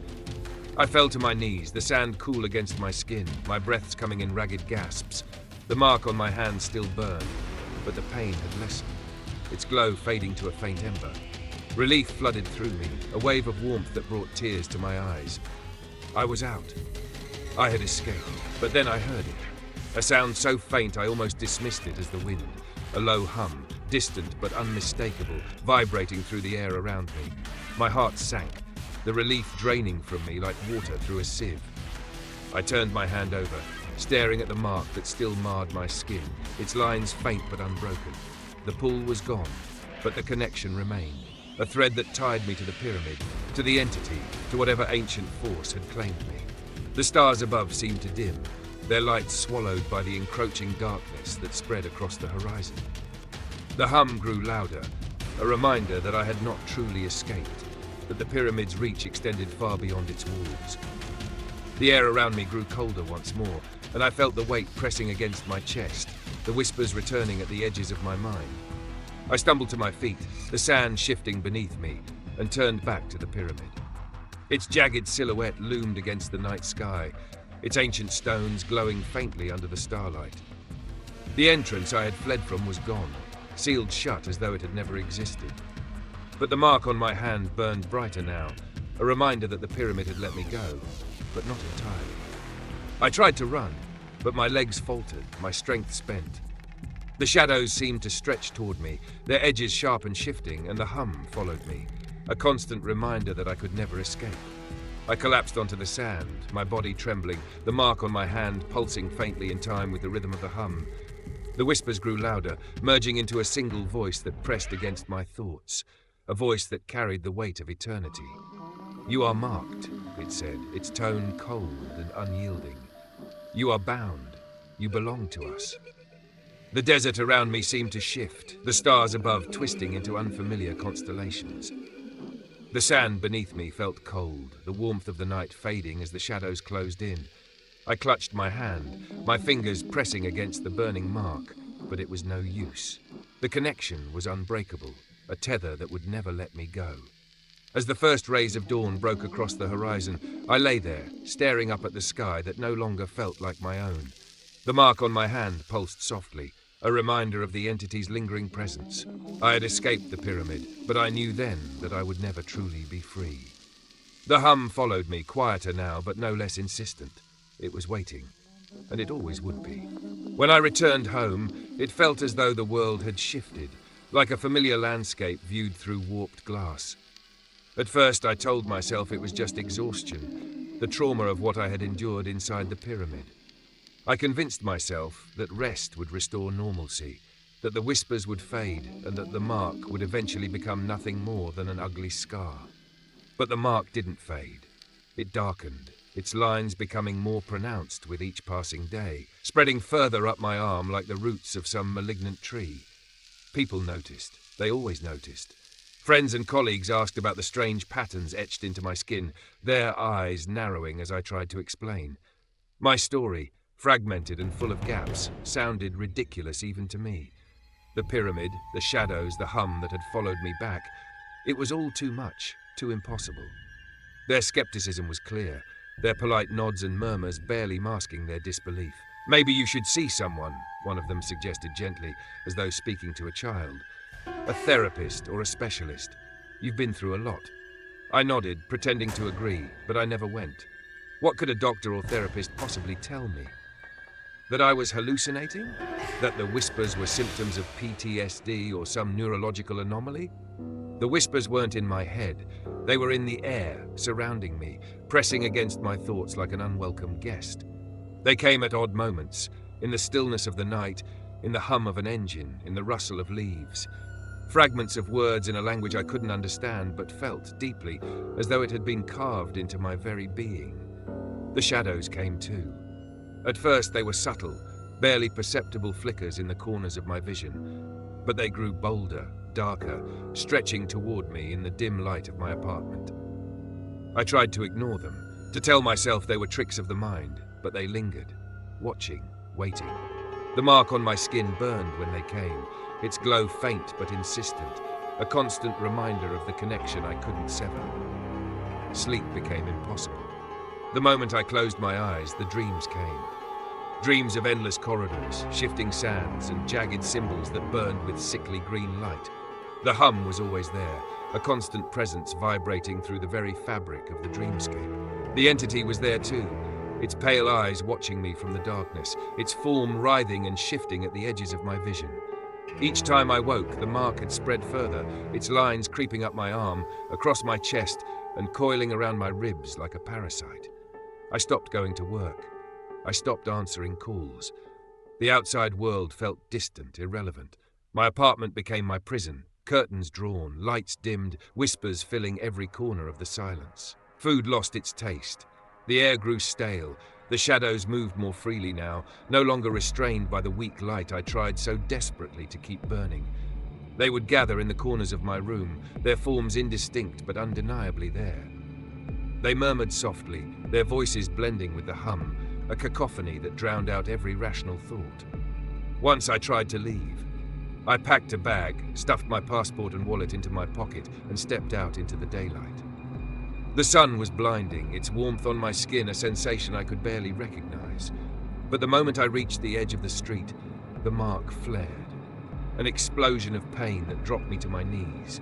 I fell to my knees, the sand cool against my skin, my breaths coming in ragged gasps. The mark on my hand still burned, but the pain had lessened, its glow fading to a faint ember. Relief flooded through me, a wave of warmth that brought tears to my eyes. I was out. I had escaped, but then I heard it. A sound so faint I almost dismissed it as the wind. A low hum, distant but unmistakable, vibrating through the air around me. My heart sank, the relief draining from me like water through a sieve. I turned my hand over, staring at the mark that still marred my skin, its lines faint but unbroken. The pull was gone, but the connection remained, a thread that tied me to the pyramid, to the entity, to whatever ancient force had claimed me. The stars above seemed to dim, their lights swallowed by the encroaching darkness that spread across the horizon. The hum grew louder, a reminder that I had not truly escaped. but the pyramid's reach extended far beyond its walls. The air around me grew colder once more, and I felt the weight pressing against my chest, the whispers returning at the edges of my mind. I stumbled to my feet, the sand shifting beneath me, and turned back to the pyramid. Its jagged silhouette loomed against the night sky, its ancient stones glowing faintly under the starlight. The entrance I had fled from was gone, sealed shut as though it had never existed. But the mark on my hand burned brighter now, a reminder that the pyramid had let me go, but not entirely. I tried to run, but my legs faltered, my strength spent. The shadows seemed to stretch toward me, their edges sharp and shifting, and the hum followed me, a constant reminder that I could never escape. I collapsed onto the sand, my body trembling, the mark on my hand pulsing faintly in time with the rhythm of the hum. The whispers grew louder, merging into a single voice that pressed against my thoughts, a voice that carried the weight of eternity. "You are marked," it said, its tone cold and unyielding. "You are bound. You belong to us." The desert around me seemed to shift, the stars above twisting into unfamiliar constellations. The sand beneath me felt cold, the warmth of the night fading as the shadows closed in. I clutched my hand, my fingers pressing against the burning mark, but it was no use. The connection was unbreakable, a tether that would never let me go. As the first rays of dawn broke across the horizon, I lay there, staring up at the sky that no longer felt like my own. The mark on my hand pulsed softly, a reminder of the entity's lingering presence. I had escaped the pyramid, but I knew then that I would never truly be free. The hum followed me, quieter now, but no less insistent. It was waiting, and it always would be. When I returned home, it felt as though the world had shifted, like a familiar landscape viewed through warped glass. At first, I told myself it was just exhaustion, the trauma of what I had endured inside the pyramid. I convinced myself that rest would restore normalcy, that the whispers would fade, and that the mark would eventually become nothing more than an ugly scar. But the mark didn't fade. It darkened, its lines becoming more pronounced with each passing day, spreading further up my arm like the roots of some malignant tree. People noticed. They always noticed. Friends and colleagues asked about the strange patterns etched into my skin, their eyes narrowing as I tried to explain. My story, fragmented and full of gaps, sounded ridiculous even to me. The pyramid, the shadows, the hum that had followed me back, it was all too much, too impossible. Their skepticism was clear, their polite nods and murmurs barely masking their disbelief. "Maybe you should see someone," one of them suggested gently, as though speaking to a child. "A therapist or a specialist. You've been through a lot." I nodded, pretending to agree, but I never went. What could a doctor or therapist possibly tell me? That I was hallucinating? That the whispers were symptoms of PTSD or some neurological anomaly? The whispers weren't in my head. They were in the air, surrounding me, pressing against my thoughts like an unwelcome guest. They came at odd moments, in the stillness of the night, in the hum of an engine, in the rustle of leaves. Fragments of words in a language I couldn't understand but felt deeply, as though it had been carved into my very being. The shadows came too. At first they were subtle, barely perceptible flickers in the corners of my vision, but they grew bolder, darker, stretching toward me in the dim light of my apartment. I tried to ignore them, to tell myself they were tricks of the mind, but they lingered, watching, waiting. The mark on my skin burned when they came, its glow faint but insistent, a constant reminder of the connection I couldn't sever. Sleep became impossible. The moment I closed my eyes, the dreams came. Dreams of endless corridors, shifting sands, and jagged symbols that burned with sickly green light. The hum was always there, a constant presence vibrating through the very fabric of the dreamscape. The entity was there too, its pale eyes watching me from the darkness, its form writhing and shifting at the edges of my vision. Each time I woke, the mark had spread further, its lines creeping up my arm, across my chest, and coiling around my ribs like a parasite. I stopped going to work. I stopped answering calls. The outside world felt distant, irrelevant. My apartment became my prison, curtains drawn, lights dimmed, whispers filling every corner of the silence. Food lost its taste. The air grew stale. The shadows moved more freely now, no longer restrained by the weak light I tried so desperately to keep burning. They would gather in the corners of my room, their forms indistinct but undeniably there. They murmured softly, their voices blending with the hum, a cacophony that drowned out every rational thought. Once I tried to leave. I packed a bag, stuffed my passport and wallet into my pocket, and stepped out into the daylight. The sun was blinding, its warmth on my skin a sensation I could barely recognize. But the moment I reached the edge of the street, the mark flared. An explosion of pain that dropped me to my knees.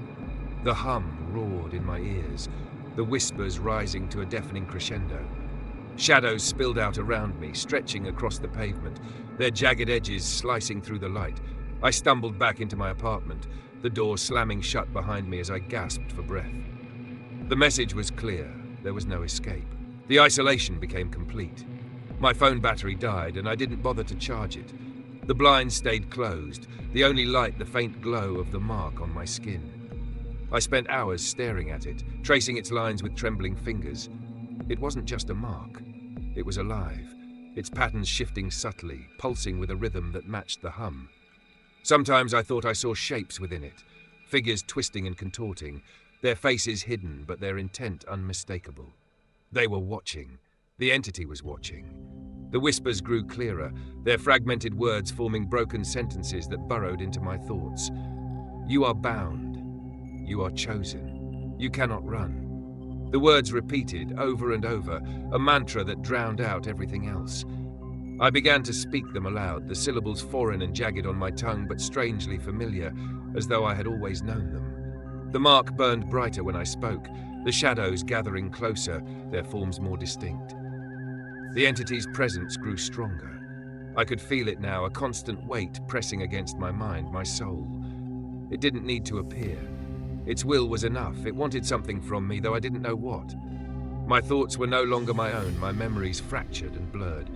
The hum roared in my ears, the whispers rising to a deafening crescendo. Shadows spilled out around me, stretching across the pavement, their jagged edges slicing through the light. I stumbled back into my apartment, the door slamming shut behind me as I gasped for breath. The message was clear. There was no escape. The isolation became complete. My phone battery died, and I didn't bother to charge it. The blinds stayed closed, the only light the faint glow of the mark on my skin. I spent hours staring at it, tracing its lines with trembling fingers. It wasn't just a mark. It was alive, its patterns shifting subtly, pulsing with a rhythm that matched the hum. Sometimes I thought I saw shapes within it, figures twisting and contorting, their faces hidden but their intent unmistakable. They were watching. The entity was watching. The whispers grew clearer, their fragmented words forming broken sentences that burrowed into my thoughts. You are bound. You are chosen. You cannot run. The words repeated over and over, a mantra that drowned out everything else. I began to speak them aloud, the syllables foreign and jagged on my tongue but strangely familiar, as though I had always known them. The mark burned brighter when I spoke, the shadows gathering closer, their forms more distinct. The entity's presence grew stronger. I could feel it now, a constant weight pressing against my mind, my soul. It didn't need to appear. Its will was enough. It wanted something from me, though I didn't know what. My thoughts were no longer my own, my memories fractured and blurred.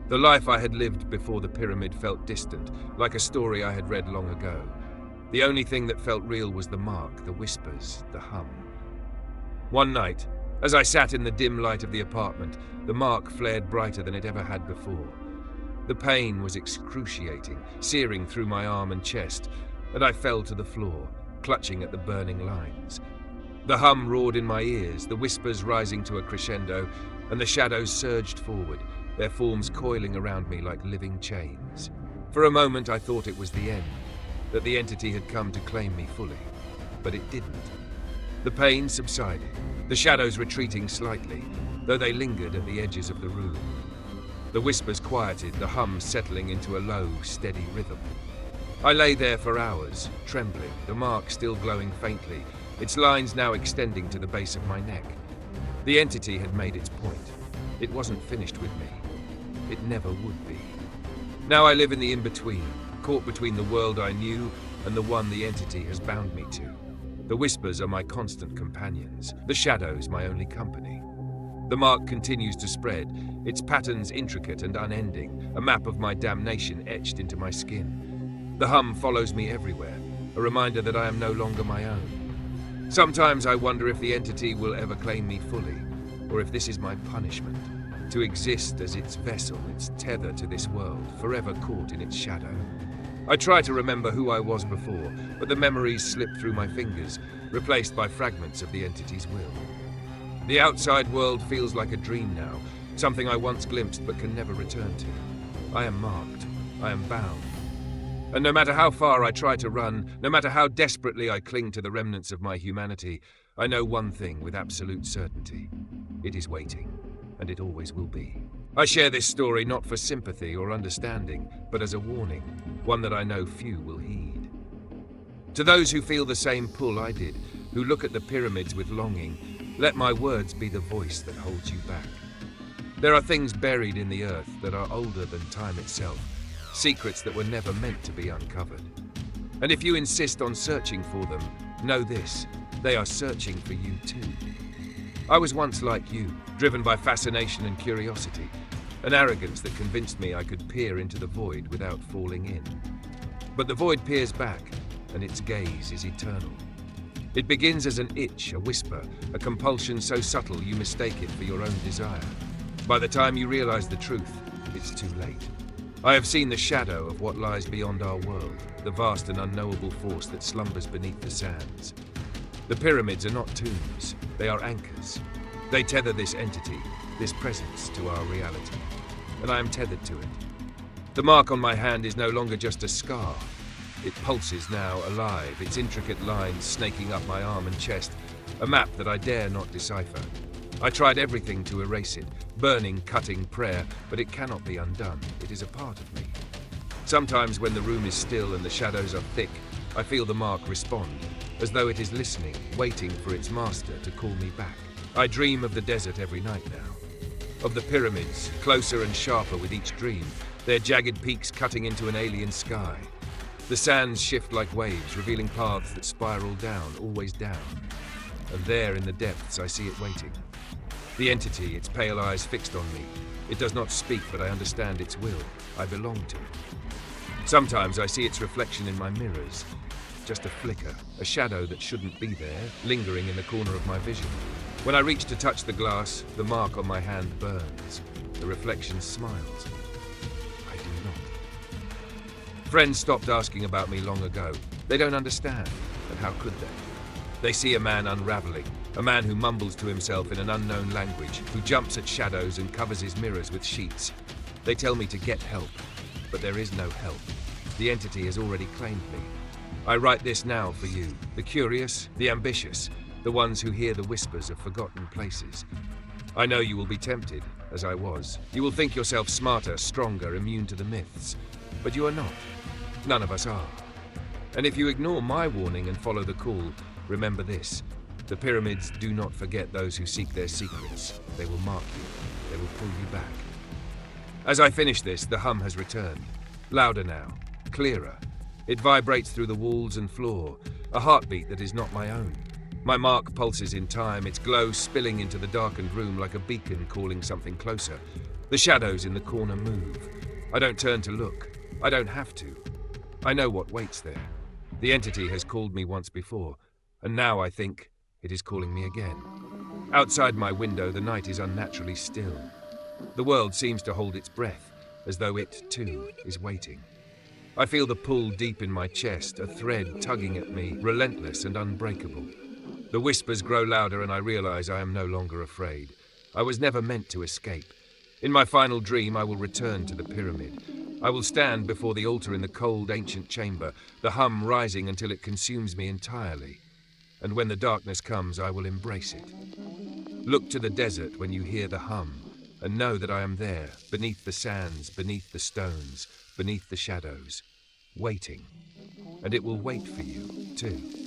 The life I had lived before the pyramid felt distant, like a story I had read long ago. The only thing that felt real was the mark, the whispers, the hum. One night, as I sat in the dim light of the apartment, the mark flared brighter than it ever had before. The pain was excruciating, searing through my arm and chest, and I fell to the floor, clutching at the burning lines. The hum roared in my ears, the whispers rising to a crescendo, and the shadows surged forward, their forms coiling around me like living chains. For a moment I thought it was the end, that the entity had come to claim me fully, but it didn't. The pain subsided, the shadows retreating slightly, though they lingered at the edges of the room. The whispers quieted, the hum settling into a low, steady rhythm. I lay there for hours, trembling, the mark still glowing faintly, its lines now extending to the base of my neck. The entity had made its point. It wasn't finished with me. It never would be. Now I live in the in-between, caught between the world I knew and the one the entity has bound me to. The whispers are my constant companions, the shadows my only company. The mark continues to spread, its patterns intricate and unending, a map of my damnation etched into my skin. The hum follows me everywhere, a reminder that I am no longer my own. Sometimes I wonder if the entity will ever claim me fully, or if this is my punishment, to exist as its vessel, its tether to this world, forever caught in its shadow. I try to remember who I was before, but the memories slip through my fingers, replaced by fragments of the entity's will. The outside world feels like a dream now, something I once glimpsed but can never return to. I am marked. I am bound. And no matter how far I try to run, no matter how desperately I cling to the remnants of my humanity, I know one thing with absolute certainty. It is waiting, and it always will be. I share this story not for sympathy or understanding, but as a warning, one that I know few will heed. To those who feel the same pull I did, who look at the pyramids with longing, let my words be the voice that holds you back. There are things buried in the earth that are older than time itself, secrets that were never meant to be uncovered. And if you insist on searching for them, know this, they are searching for you too. I was once like you, driven by fascination and curiosity, an arrogance that convinced me I could peer into the void without falling in. But the void peers back, and its gaze is eternal. It begins as an itch, a whisper, a compulsion so subtle you mistake it for your own desire. By the time you realize the truth, it's too late. I have seen the shadow of what lies beyond our world, the vast and unknowable force that slumbers beneath the sands. The pyramids are not tombs, they are anchors. They tether this entity, this presence, to our reality, and I am tethered to it. The mark on my hand is no longer just a scar. It pulses now, alive, its intricate lines snaking up my arm and chest, a map that I dare not decipher. I tried everything to erase it, burning, cutting, prayer, but it cannot be undone. It is a part of me. Sometimes when the room is still and the shadows are thick, I feel the mark respond, as though it is listening, waiting for its master to call me back. I dream of the desert every night now, of the pyramids, closer and sharper with each dream, their jagged peaks cutting into an alien sky. The sands shift like waves, revealing paths that spiral down, always down. And there in the depths I see it waiting. The entity, its pale eyes fixed on me. It does not speak, but I understand its will. I belong to it. Sometimes I see its reflection in my mirrors. Just a flicker, a shadow that shouldn't be there, lingering in the corner of my vision. When I reach to touch the glass, the mark on my hand burns. The reflection smiles. I do not. Friends stopped asking about me long ago. They don't understand, and how could they? They see a man unraveling, a man who mumbles to himself in an unknown language, who jumps at shadows and covers his mirrors with sheets. They tell me to get help, but there is no help. The entity has already claimed me. I write this now for you, the curious, the ambitious, the ones who hear the whispers of forgotten places. I know you will be tempted, as I was. You will think yourself smarter, stronger, immune to the myths. But you are not. None of us are. And if you ignore my warning and follow the call, remember this. The pyramids do not forget those who seek their secrets. They will mark you. They will pull you back. As I finish this, the hum has returned. Louder now. Clearer. It vibrates through the walls and floor. A heartbeat that is not my own. My mark pulses in time, its glow spilling into the darkened room like a beacon calling something closer. The shadows in the corner move. I don't turn to look. I don't have to. I know what waits there. The entity has called me once before, and now I think it is calling me again. Outside my window, the night is unnaturally still. The world seems to hold its breath, as though it, too, is waiting. I feel the pull deep in my chest, a thread tugging at me, relentless and unbreakable. The whispers grow louder and I realize I am no longer afraid. I was never meant to escape. In my final dream, I will return to the pyramid. I will stand before the altar in the cold, ancient chamber, the hum rising until it consumes me entirely. And when the darkness comes, I will embrace it. Look to the desert when you hear the hum, and know that I am there, beneath the sands, beneath the stones, beneath the shadows, waiting. And it will wait for you, too.